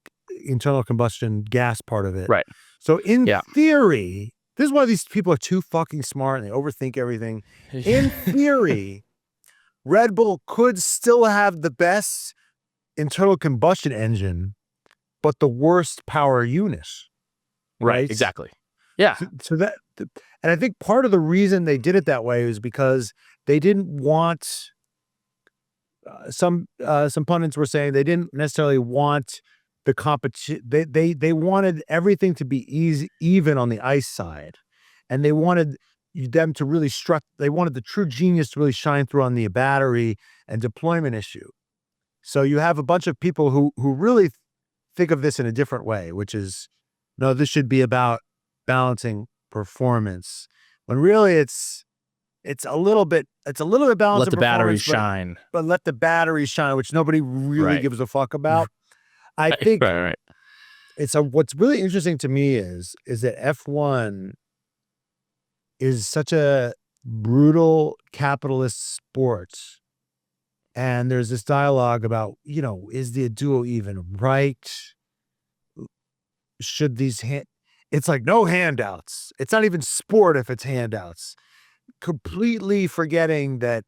internal combustion gas part of it. Right. So in theory, this is why these people are too fucking smart and they overthink everything. In theory, Red Bull could still have the best internal combustion engine, but the worst power unit. right? Exactly. Yeah. So that, and I think part of the reason they did it that way is because they didn't want. Some pundits were saying they didn't necessarily want the competition. They wanted everything to be even on the ice side, and they wanted them to really They wanted the true genius to really shine through on the battery and deployment issue. So you have a bunch of people who really think of this in a different way, which is, no, this should be about balancing performance. When really it's a little bit balancing Let the batteries performance, shine. but let the batteries shine, which nobody really gives a fuck about. I think Right. what's really interesting to me is that F1 is such a brutal capitalist sport. And there's this dialogue about, is the ADUO even right? Should these it's like no handouts. It's not even sport if it's handouts. Completely forgetting that.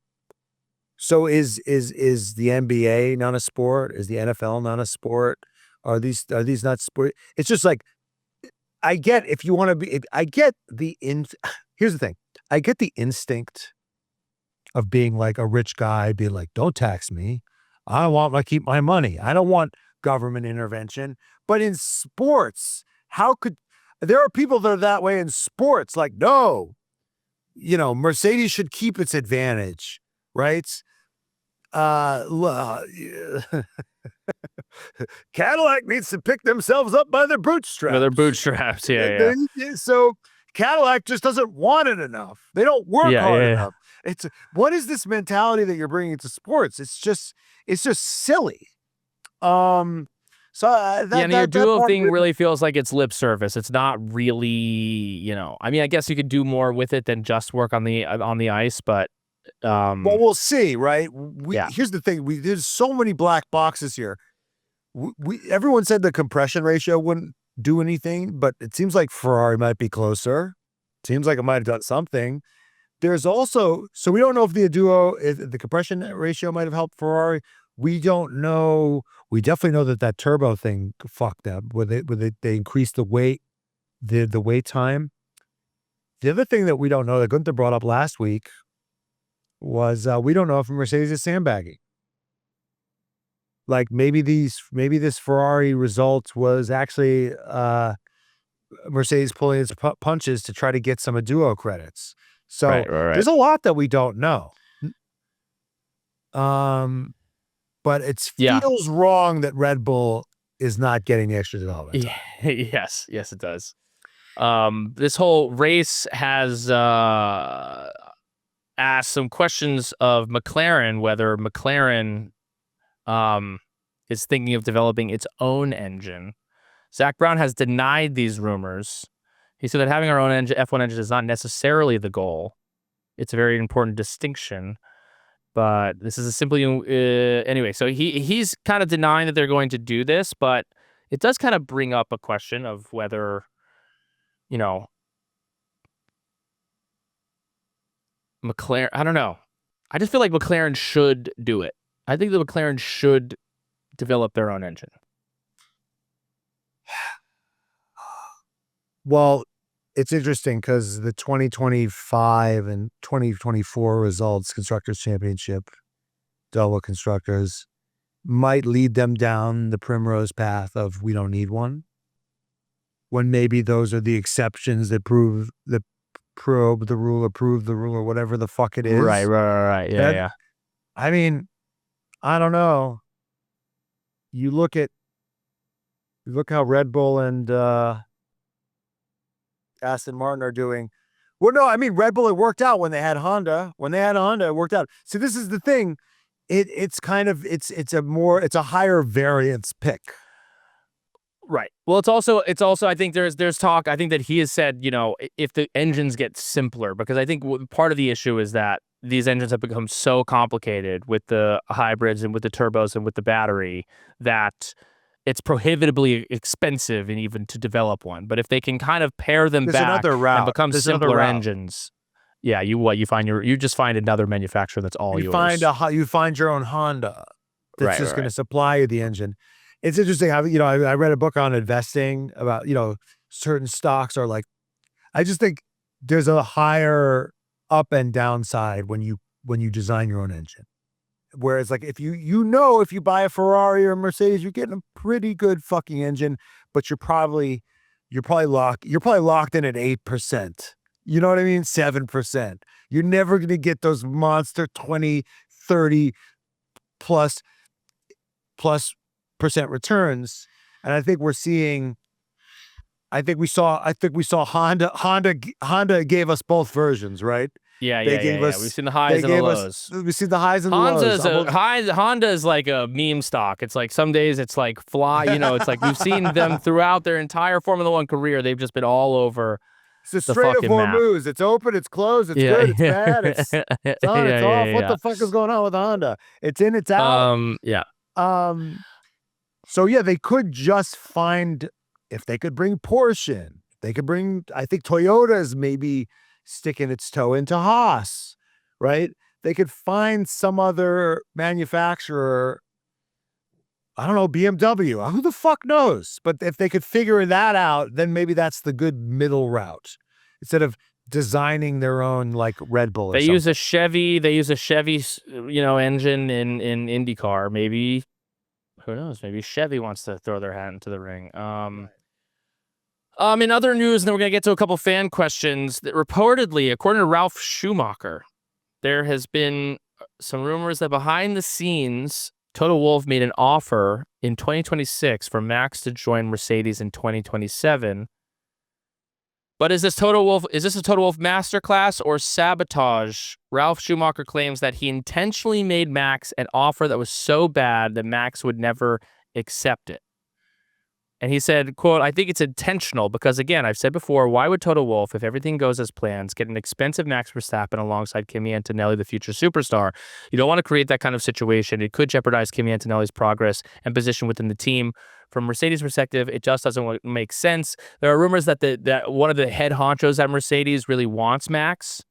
So is the NBA not a sport? Is the NFL not a sport? Are these not sport? It's just like, I get if you want to be. I get here's the thing. I get the instinct of being like a rich guy, being like, don't tax me. I want to keep my money. I don't want government intervention. But in sports, there are people that are that way in sports? Like, no, Mercedes should keep its advantage, right? Cadillac needs to pick themselves up by their bootstraps. Their bootstraps, yeah. So Cadillac just doesn't want it enough. They don't work hard enough. What is this mentality that you're bringing to sports? It's just silly. And the ADUO thing really feels like it's lip service. It's not really, I mean, I guess you could do more with it than just work on the ice, but well, we'll see, right? Here's the thing: there's so many black boxes here. Everyone said the compression ratio wouldn't do anything, but it seems like Ferrari might be closer. Seems like it might have done something. There's also, so we don't know if the ADUO, if the compression ratio might have helped Ferrari. We don't know. We definitely know that turbo thing fucked up, where they increased the wait time. The other thing that we don't know that Gunther brought up last week was we don't know if Mercedes is sandbagging. Like maybe this Ferrari result was actually Mercedes pulling its punches to try to get some ADUO credits. So there's a lot that we don't know. But it feels wrong that Red Bull is not getting the extra development time. Yes, it does. This whole race has asked some questions of McLaren, whether McLaren is thinking of developing its own engine. Zach Brown has denied these rumors. He said that having our own F1 engine is not necessarily the goal. It's a very important distinction. But this is anyway, so he's kind of denying that they're going to do this, but it does kind of bring up a question of whether, McLaren, I don't know. I just feel like McLaren should do it. I think the McLaren should develop their own engine. Well, it's interesting because the 2025 and 2024 results, Constructors Championship, double constructors, might lead them down the primrose path of we don't need one. When maybe those are the exceptions that prove the probe the rule or prove the rule or whatever the fuck it is. Right. Yeah. I mean, I don't know. You look how Red Bull and Aston Martin are doing. Well, no, I mean, Red Bull, it worked out when they had Honda. When they had Honda, it worked out. See, this is the thing. It's a higher variance pick. Right. Well, it's also I think there's talk. I think that he has said, if the engines get simpler, because I think part of the issue is that these engines have become so complicated with the hybrids and with the turbos and with the battery that it's prohibitively expensive and even to develop one. But if they can kind of pair them back and become simpler engines, you just find another manufacturer that's all yours. You find your own Honda that's going to supply you the engine. It's interesting how, I read a book on investing about, certain stocks are like, I just think there's a higher up and downside when you design your own engine. Whereas like if if you buy a Ferrari or a Mercedes, you're getting a pretty good fucking engine, but you're probably locked in at 8%. You know what I mean? 7%. You're never going to get those monster 20, 30 plus percent returns. And I think we saw Honda gave us both versions, right? Yeah. We've seen the They highs and the gave lows. we've seen the highs and the lows. Honda is like a meme stock. It's like some days it's like fly, it's like we've seen them throughout their entire Formula One career. They've just been all over. It's a Strait of Hormuz. It's open, it's closed, it's good, it's bad, it's on, it's off. What the fuck is going on with Honda? It's in, it's out. So yeah, they could just find, if they could bring Porsche in, I think Toyota's maybe sticking its toe into Haas, right? They could find some other manufacturer. I don't know, BMW. Who the fuck knows? But if they could figure that out, then maybe that's the good middle route. Instead of designing their own like Red Bull. They use a Chevy. Engine in IndyCar. Maybe, who knows? Maybe Chevy wants to throw their hat into the ring. In other news, and then we're gonna get to a couple fan questions. That reportedly, according to Ralph Schumacher, there has been some rumors that behind the scenes, Toto Wolff made an offer in 2026 for Max to join Mercedes in 2027. But is this a Toto Wolff masterclass or sabotage? Ralph Schumacher claims that he intentionally made Max an offer that was so bad that Max would never accept it. And he said, quote, "I think it's intentional because, again, I've said before, why would Toto Wolff, if everything goes as planned, get an expensive Max Verstappen alongside Kimi Antonelli, the future superstar? You don't want to create that kind of situation. It could jeopardize Kimi Antonelli's progress and position within the team. From Mercedes' perspective, it just doesn't make sense. There are rumors that that one of the head honchos at Mercedes really wants Max.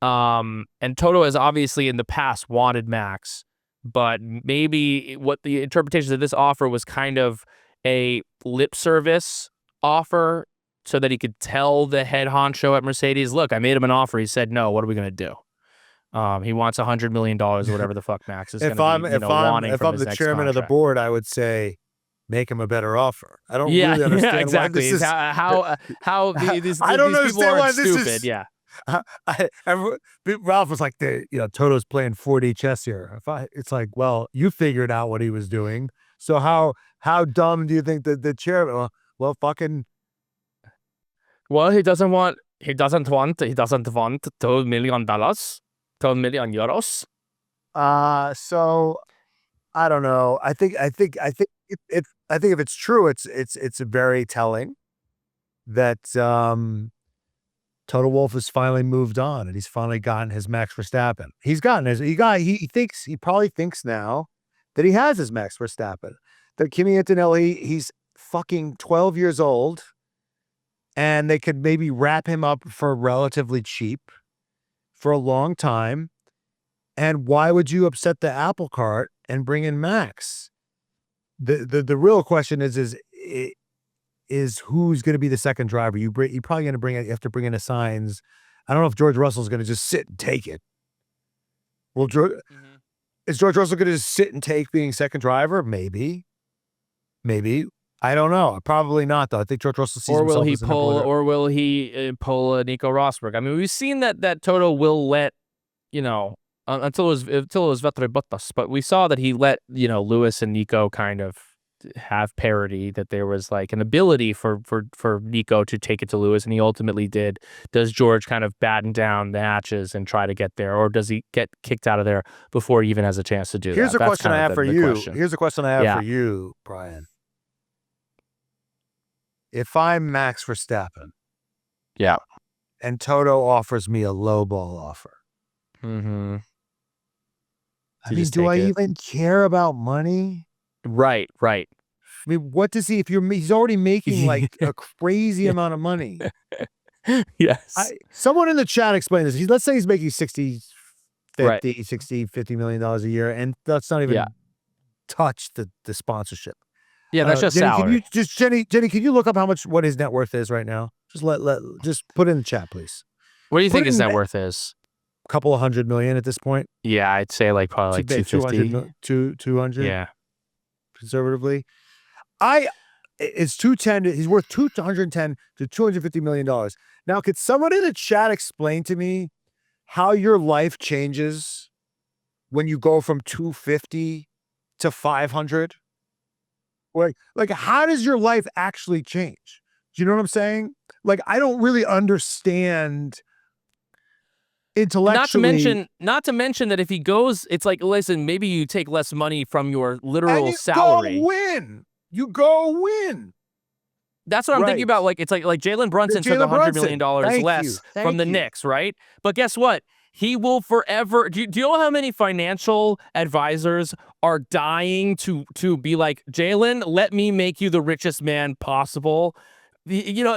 And Toto has obviously in the past wanted Max, but maybe what the interpretations of this offer was kind of a lip service offer so that he could tell the head honcho at Mercedes, look, I made him an offer. He said, no, what are we going to do? He wants $100 million or whatever the fuck Max is going to be wanting from his next the chairman contract. of the board, I would say, make him a better offer. I don't really understand exactly. why this is... How these I don't these people understand why aren't this stupid. is... Yeah. Ralph was like, Toto's playing 4D chess here. It's like, well, you figured out what he was doing. So how dumb do you think that the chairman? Well, fucking. Well, he doesn't want $2 million, €2 million. So I don't know. I think if it's true, it's very telling that Toto Wolff has finally moved on and he's finally gotten his Max Verstappen. He probably thinks now that he has his Max Verstappen. That Kimi Antonelli, he's fucking 12 years old and they could maybe wrap him up for relatively cheap for a long time. And why would you upset the apple cart and bring in Max? The real question is who's going to be the second driver? You're probably going to have to bring in a Sainz. I don't know if George Russell's going to just sit and take it. Well, is George Russell going to just sit and take being second driver? Maybe. I don't know. Probably not, though. I think George Russell sees himself as or will he pull a Nico Rosberg? I mean, we've seen that Toto will let, until it was Valtteri Bottas, but we saw that he let, Lewis and Nico kind of have parity, that there was like an ability for Nico to take it to Lewis, and he ultimately did. Does George kind of batten down the hatches and try to get there, or does he get kicked out of there before he even has a chance to do Here's that? A question I have for you. Here's a question I have for you, Brian. If I'm Max Verstappen, and Toto offers me a lowball offer, mm-hmm. I mean, do I even care about money? Right. I mean, what does he? He's already making like a crazy amount of money. Yes. Someone in the chat explained this. Let's say he's making $50 million a year, and let's not even touch the sponsorship. Yeah, that's just Jenny, salary. Jenny, can you look up what his net worth is right now? Just put it in the chat, please. What do you Put think it his in net worth is? a couple of $100 million at this point. Yeah, I'd say like probably like 250. 200 Yeah. conservatively. It's 210. He's worth 210 to $250 million. Now, could someone in the chat explain to me how your life changes when you go from 250 to 500? Like how does your life actually change? Do you know what I'm saying? Like, I don't really understand intellectually. Not to mention that if he goes, it's like, listen, maybe you take less money from your And literal you salary. go win. You go win. That's what I'm thinking about. Like, it's like Jalen Brunson took $100 million less from the Knicks, right? But guess what? He will forever. Do you know how many financial advisors are dying to be like, Jalen, let me make you the richest man possible? You know,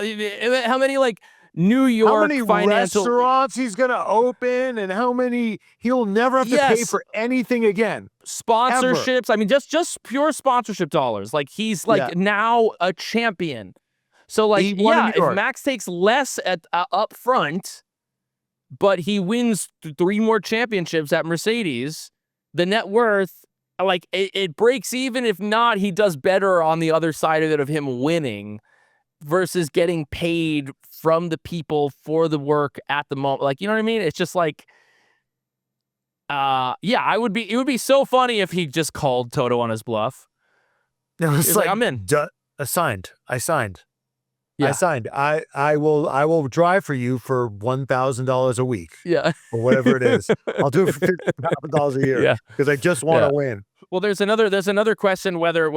how many like New York how many financial restaurants he's gonna open, and how many he'll never have to pay for anything again. Sponsorships. I mean, just pure sponsorship dollars. Like, he's like now a champion. So like, yeah, if Max takes less at up front, but he wins 3 more championships at Mercedes, the net worth, like it breaks even. If not, he does better on the other side of it, of him winning versus getting paid from the people for the work at the moment. Like, you know what I mean? It's just like, yeah, it would be so funny if he just called Toto on his bluff. No, it's like, I'm in. I signed. Yeah. I signed. I will drive for you for $1,000 a week. Yeah. Or whatever it is. I'll do it for $50,000 a year. Yeah. Because I just want to win. Well, there's another question whether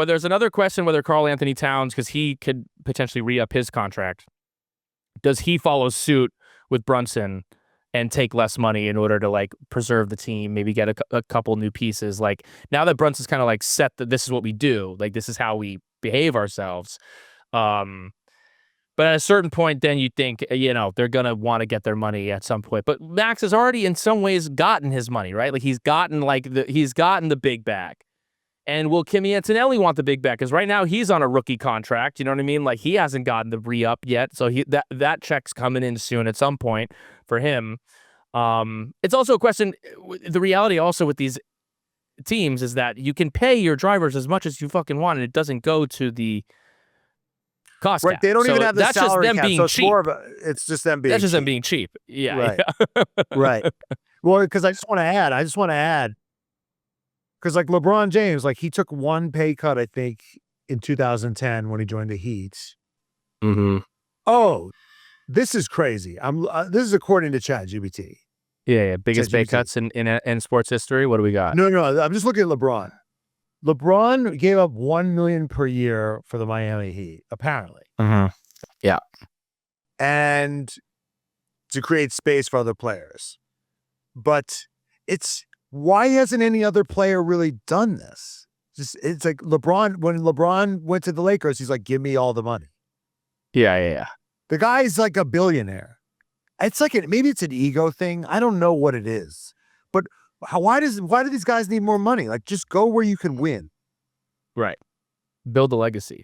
Karl Anthony Towns, because he could potentially re-up his contract, does he follow suit with Brunson and take less money in order to like preserve the team, maybe get a couple new pieces? Like, now that Brunson's kind of like set that this is what we do, like this is how we behave ourselves. But at a certain point, then you think, you know, they're going to want to get their money at some point. But Max has already in some ways gotten his money, right? Like, he's gotten the big bag. And will Kimi Antonelli want the big bag? Because right now he's on a rookie contract. You know what I mean? Like, he hasn't gotten the re-up yet. So that check's coming in soon at some point for him. It's also a question. The reality also with these teams is that you can pay your drivers as much as you fucking want, and it doesn't go to the cost cap. They don't even have the that's salary just them cap, being so it's cheap. it's just them being That's just cheap. them being cheap. Yeah. Right. Yeah. Right. Well, because I just want to add, because like LeBron James, like he took one pay cut, I think, in 2010 when he joined the Heat. Mm-hmm. Oh, this is crazy. This is according to ChatGPT. Yeah. Biggest pay cuts in sports history. What do we got? No. I'm just looking at LeBron. LeBron gave up $1 million per year for the Miami Heat, apparently. Mm-hmm. Yeah. And to create space for other players. But why hasn't any other player really done this? It's like LeBron, when LeBron went to the Lakers, he's like, give me all the money. Yeah. The guy's like a billionaire. It's like maybe it's an ego thing. I don't know what it is. But why do these guys need more money? Like, just go where you can win. Right. Build a legacy.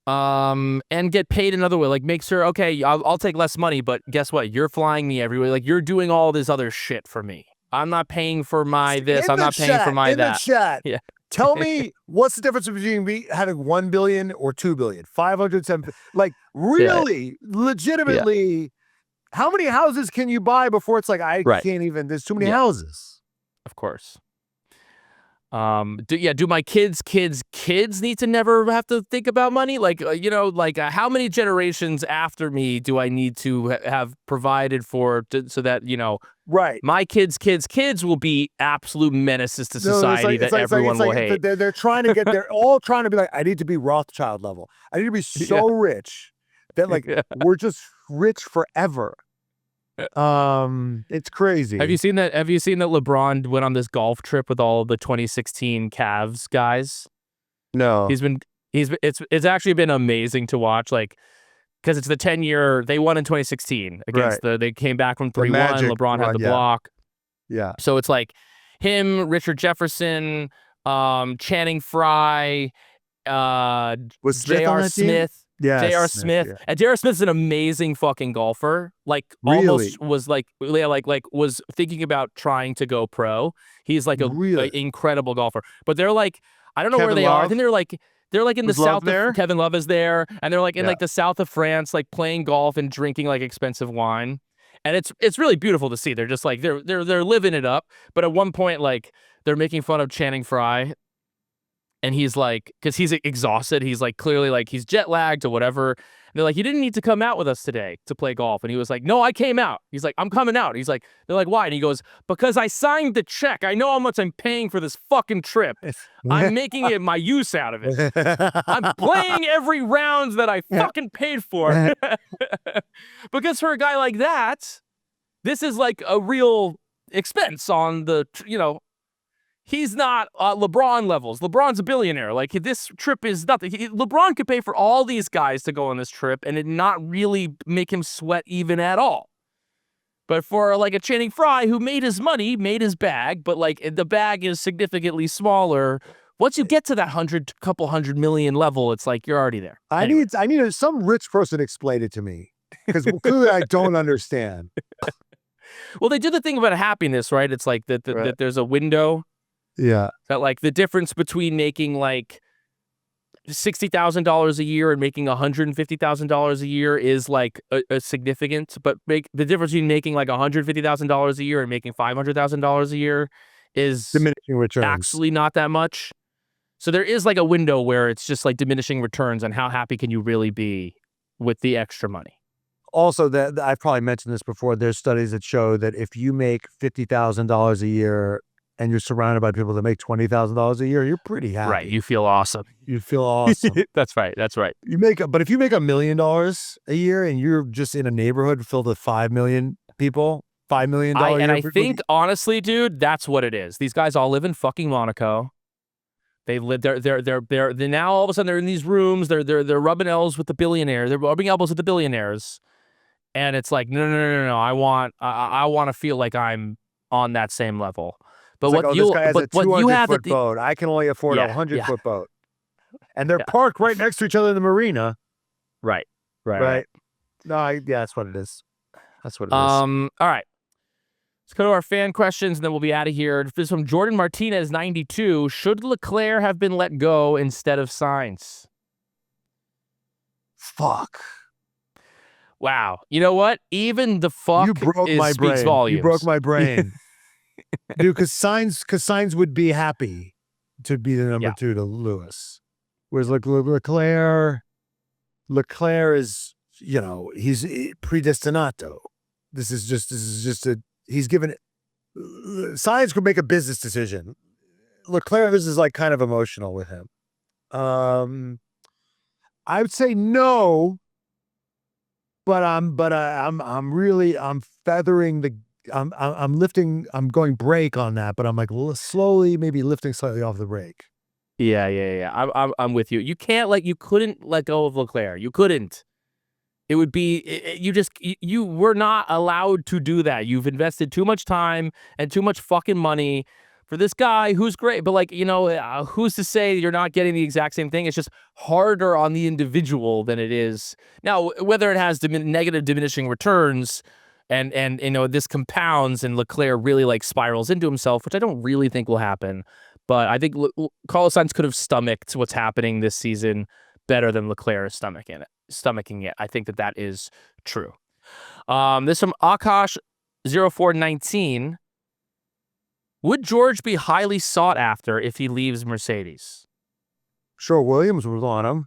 And get paid another way. Like, make sure, okay, I'll take less money, but guess what? You're flying me everywhere. Like, you're doing all this other shit for me. I'm not paying for my this. I'm not paying for my that. In the chat, yeah. Tell me what's the difference between me having 1 billion or 2 billion, 507. Like, really, legitimately, how many houses can you buy before it's like, I can't even, there's too many houses. Of course. Do my kids need to never have to think about money? Like, how many generations after me do I need to have provided for so that, my kids will be absolute menaces to society that everyone will hate. They're trying to get, they're all trying to be like, I need to be Rothschild level. I need to be so rich that like, we're just rich forever. It's crazy. Have you seen that LeBron went on this golf trip with all of the 2016 Cavs guys? No. It's actually been amazing to watch, like, because it's the 10-year, they won in 2016 against they came back from 3-1, LeBron had the block. Yeah. So it's like him, Richard Jefferson, Channing Frye, Was Smith on J.R. that team? Smith. Yes, J.R. Smith, Smith. yeah. And J.R. Smith's an amazing fucking golfer. Like Really? almost was like was thinking about trying to go pro. He's like a Really? incredible golfer. But they're like, I don't know where Kevin they are. I Love? think they're like in the Was Love south there? of Kevin Love is there, and they're like in Yeah. like the south of France, like playing golf and drinking like expensive wine. And it's really beautiful to see. They're just like they're living it up. But at one point, like they're making fun of Channing Frye. And he's like, because he's exhausted. He's like, clearly like he's jet lagged or whatever. And they're like, you didn't need to come out with us today to play golf. And he was like, no, I came out. He's like, I'm coming out. He's like, they're like, why? And he goes, because I signed the check. I know how much I'm paying for this fucking trip. I'm making it my use out of it. I'm playing every round that I fucking paid for. Because for a guy like that, this is like a real expense on the, he's not LeBron levels. LeBron's a billionaire. Like, this trip is nothing. LeBron could pay for all these guys to go on this trip and it not really make him sweat even at all. But for like a Channing Frye who made his money, made his bag, but like the bag is significantly smaller. Once you get to that couple hundred million level, it's like you're already there. I need some rich person to explain it to me, because clearly I don't understand. Well, they do the thing about happiness, right? It's like that there's a window. Yeah. That like the difference between making like $60,000 a year and making $150,000 a year is like a significant, but the difference between making like $150,000 a year and making $500,000 a year is diminishing returns. Actually not that much. So there is like a window where it's just like diminishing returns on how happy can you really be with the extra money. Also, that I've probably mentioned this before, there's studies that show that if you make $50,000 a year and you're surrounded by people that make $20,000 a year, you're pretty happy. Right. You feel awesome. You feel awesome. That's right. That's right. But if you make $1 million a year and you're just in a neighborhood filled with 5 million people, $5 million. And I think honestly, dude, that's what it is. These guys all live in fucking Monaco. They live. They're now all of a sudden they're in these rooms. They're rubbing elbows with the billionaires. They're rubbing elbows with the billionaires. And it's like no. I want to feel like I'm on that same level. But it's what this guy has a 200-foot boat. I can only afford a 100-foot boat. And they're parked right next to each other in the marina. Right. No, that's what it is. That's what it is. All right. Let's go to our fan questions, and then we'll be out of here. This is from Jordan Martinez, 92. Should Leclerc have been let go instead of Sainz? Fuck. Wow. You know what? Even the fuck speaks volumes. You broke my brain. Dude, because Sainz would be happy to be the number 2 to Lewis. Whereas Leclerc is, he's predestinato. This is just he's given it. Sainz could make a business decision. Leclerc, this is like kind of emotional with him. I would say no, but I'm feathering the. I'm going brake on that, but I'm like slowly, maybe lifting slightly off the brake. Yeah. I'm with you. You couldn't let go of Leclerc. You couldn't. It would be, you were not allowed to do that. You've invested too much time and too much fucking money for this guy who's great. But who's to say you're not getting the exact same thing? It's just harder on the individual than it is. Now, whether it has negative diminishing returns and this compounds and Leclerc really like spirals into himself, which I don't really think will happen. But I think Carlos Sainz could have stomached what's happening this season better than Leclerc is stomaching it. I think that is true. This from Akash 0419. Would George be highly sought after if he leaves Mercedes? Sure, Williams was on him.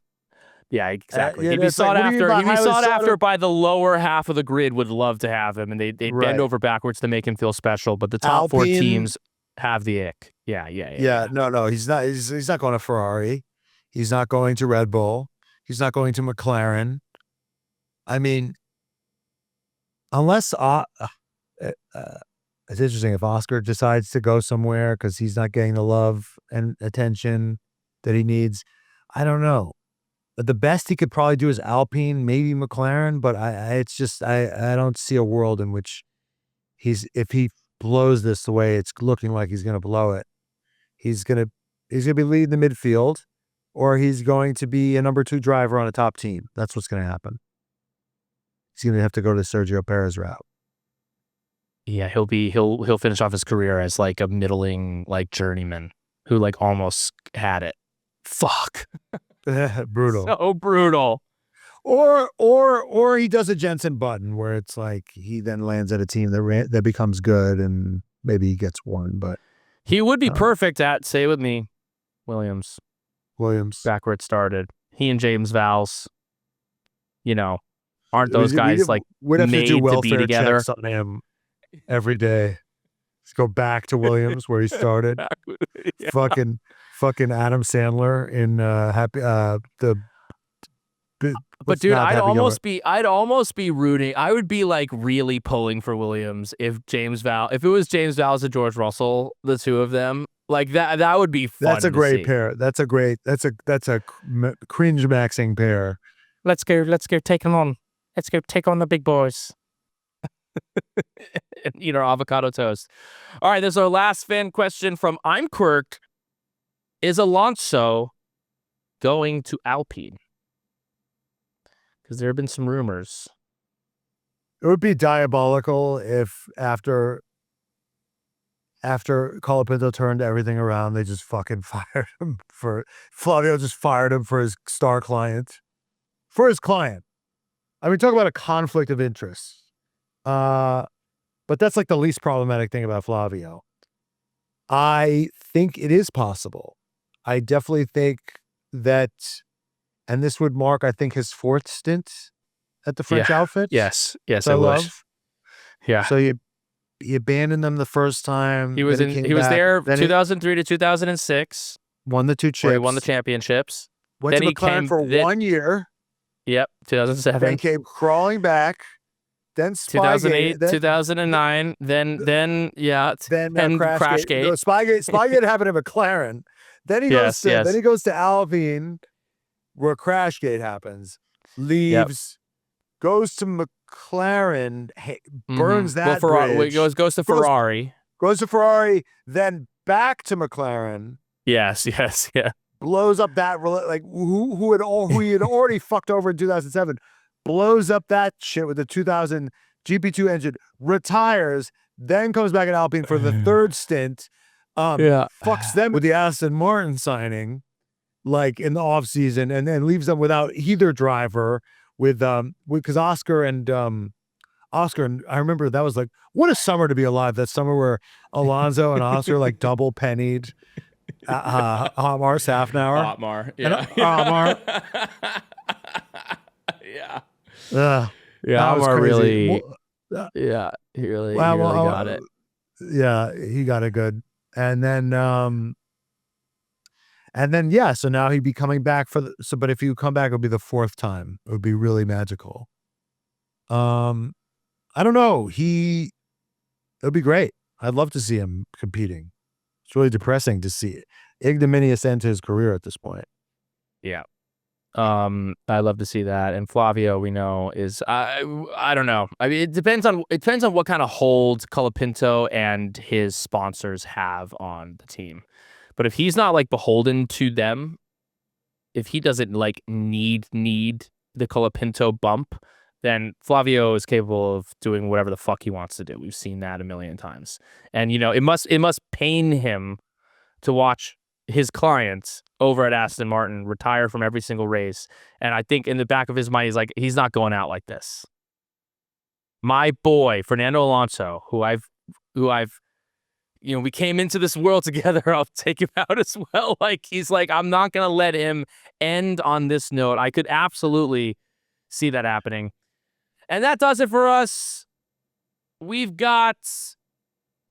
Yeah, exactly. He'd be sought after. He'd be sought after by the lower half of the grid. Would love to have him, and they'd bend over backwards to make him feel special. But the top Alpine, 4 teams have the ick. Yeah. No, he's not. He's not going to Ferrari. He's not going to Red Bull. He's not going to McLaren. I mean, unless it's interesting if Oscar decides to go somewhere because he's not getting the love and attention that he needs. I don't know. But the best he could probably do is Alpine, maybe McLaren. But I don't see a world in which if he blows this the way it's looking like he's going to blow it, he's going to He's going to be leading the midfield, or he's going to be a number 2 driver on a top team. That's what's going to happen. He's going to have to go to Sergio Perez route. Yeah, he'll finish off his career as like a middling like journeyman who like almost had it. Fuck. Brutal. So brutal. Or he does a Jensen Button where it's like he then lands at a team that becomes good and maybe he gets one, but he would be perfect at, say with me, Williams. Back where it started. He and James Vowles, aren't those guys we'd have made to do to be welfare together? checks on him every day. Let's go back to Williams where he started. Yeah. Fucking Adam Sandler in But dude, I'd almost be rooting. I would be like really pulling for Williams if it was James Vowles and George Russell, the two of them. Like that would be fun. That's a great pair. That's a cringe maxing pair. Let's go take them on. Let's go take on the big boys. And eat our avocado toast. All right, this is our last fan question from I'm Quirked. Is Alonso going to Alpine? Because there have been some rumors. It would be diabolical if after Colapinto turned everything around, they just fucking fired him Flavio just fired him for his star client. For his client. I mean, talk about a conflict of interest. But that's like the least problematic thing about Flavio. I think it is possible. I definitely think that, and this would mark, I think, his 4th stint at the French outfit. Yes, I love. Would. Yeah. So he abandoned them the first time. He was there 2003 to 2006. Won the 2 chips. He won the championships. Went to McLaren for 1 year. Yep, 2007. Then came crawling back. Then 2008, 2009. Then Crashgate. No, Spygate happened at McLaren. Then he goes to Alpine, where Crashgate happens. Leaves, goes to McLaren, burns that bridge. Goes to Ferrari. Goes to Ferrari, then back to McLaren. Yes, yeah. Blows up that who he had already fucked over in 2007. Blows up that shit with the 2000 GP2 engine. Retires, then comes back at Alpine for the 3rd stint. Fucks them with the Aston Martin signing, like in the off season, and then leaves them without either driver. Because Oscar and I remember that was like, what a summer to be alive. That summer where Alonso and Oscar like double pennied Otmar Safnauer. Otmar, yeah. Otmar. Yeah. Otmar really. Yeah, he really got it. Yeah, he got it good. And then so now he'd be coming back but if you come back, it'll be the 4th time. It would be really magical. I don't know. It would be great. I'd love to see him competing. It's really depressing to see it. Ignominious end to his career at this point. Yeah. I love to see that. And Flavio, we know, is I don't know. I mean, it depends on what kind of hold Colapinto and his sponsors have on the team. But if he's not like beholden to them, if he doesn't like need the Colapinto bump, then Flavio is capable of doing whatever the fuck he wants to do. We've seen that a million times. And it must pain him to watch his clients over at Aston Martin retire from every single race. And I think in the back of his mind, he's like, he's not going out like this. My boy, Fernando Alonso, who we came into this world together. I'll take him out as well. Like, he's like, I'm not going to let him end on this note. I could absolutely see that happening. And that does it for us. We've got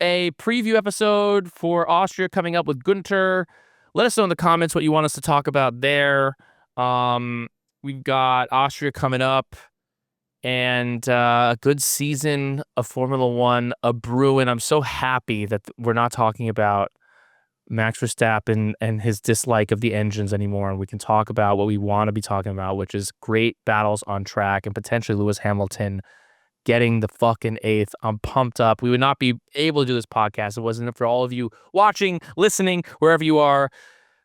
a preview episode for Austria coming up with Gunter. Let us know in the comments what you want us to talk about there. We've got Austria coming up and a good season of Formula One, a brewing. I'm so happy that we're not talking about Max Verstappen and his dislike of the engines anymore. And we can talk about what we want to be talking about, which is great battles on track and potentially Lewis Hamilton getting the fucking 8th. I'm pumped up. We would not be able to do this podcast if it wasn't for all of you watching, listening, wherever you are.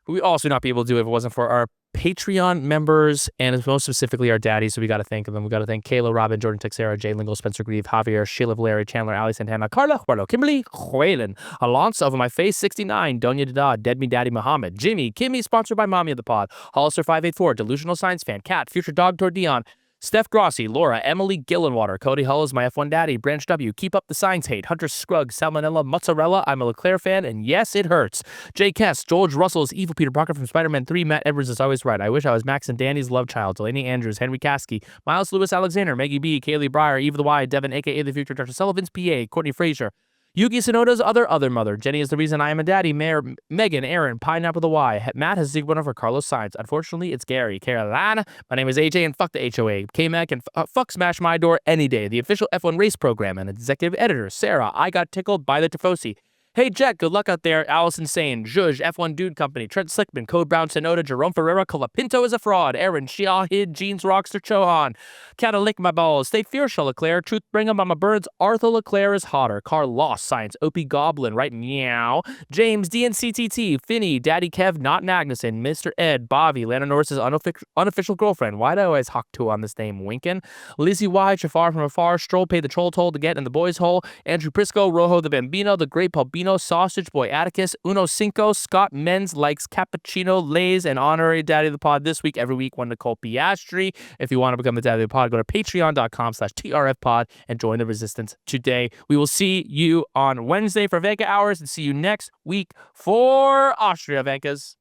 We also not be able to do it if it wasn't for our Patreon members and most specifically our daddies. So we got to thank them. We got to thank Kayla, Robin, Jordan, Texera, Jay Lingle, Spencer Grieve, Javier, Sheila, Valeri, Chandler, Ali Santana, Carla, Juarlo, Kimberly, Juelen, Alonso, Over My Face, 69, Donya Dada, Dead Me Daddy Muhammad, Jimmy, Kimmy, sponsored by Mommy of the Pod, Hollister 584, Delusional Science Fan, Cat, Future Dog Toward Dion, Steph Grossi, Laura, Emily Gillenwater, Cody Hull is my F1 daddy, Branch W, Keep Up the Signs Hate, Hunter Scruggs, Salmonella, Mozzarella, I'm a Leclerc fan, and yes, it hurts. Jay Kess, George Russell's Evil Peter Parker from Spider-Man 3, Matt Edwards is always right. I wish I was Max and Danny's love child, Delaney Andrews, Henry Caskey, Miles Lewis Alexander, Maggie B, Kaylee Breyer, Eva the Y, Devin, aka The Future Dr. Sullivan's PA, Courtney Frazier, Yuki Sonoda's other mother. Jenny is the reason I am a daddy. Mayor, Megan, Aaron, Pineapple the Y. Matt has Zig winner for Carlos Sainz. Unfortunately, it's Gary. Carolina. My name is AJ and fuck the HOA. K-Mac and fuck Smash My Door any day. The official F1 race program and executive editor, Sarah. I got tickled by the Tifosi. Hey, Jet, good luck out there. Allison Sane, Zhuzh, F1 Dude Company, Trent Slickman, Code Brown, Sonoda, Jerome Ferreira, Colapinto is a fraud, Aaron, Shahid, Jeans, Rockster, Chohan, Catalick, my balls, Stay Fierce, Leclerc, Truth Bringer, Mama Birds, Arthur Leclerc is hotter, Carl Lost, Science, Opie Goblin, right, meow, James, DNCTT, Finny, Daddy Kev, Not Magnuson, Mr. Ed, Bobby, Lando Norris's unofficial girlfriend, why do I always hawk to on this name, Winkin, Lizzie Y, Jafar from afar, Stroll, Pay the Troll Toll to get in the boys' hole, Andrew Prisco, Rojo the Bambino, The Great Palbino, Sausage Boy Atticus, Uno Cinco, Scott Menz likes cappuccino, lays, and honorary daddy of the pod this week, every week, one Nicole Piastri. If you want to become the daddy of the pod, go to patreon.com/TRFpod and join the resistance today. We will see you on Wednesday for Vanka Hours and see you next week for Austria, Vankas.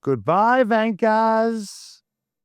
Goodbye, Vankas.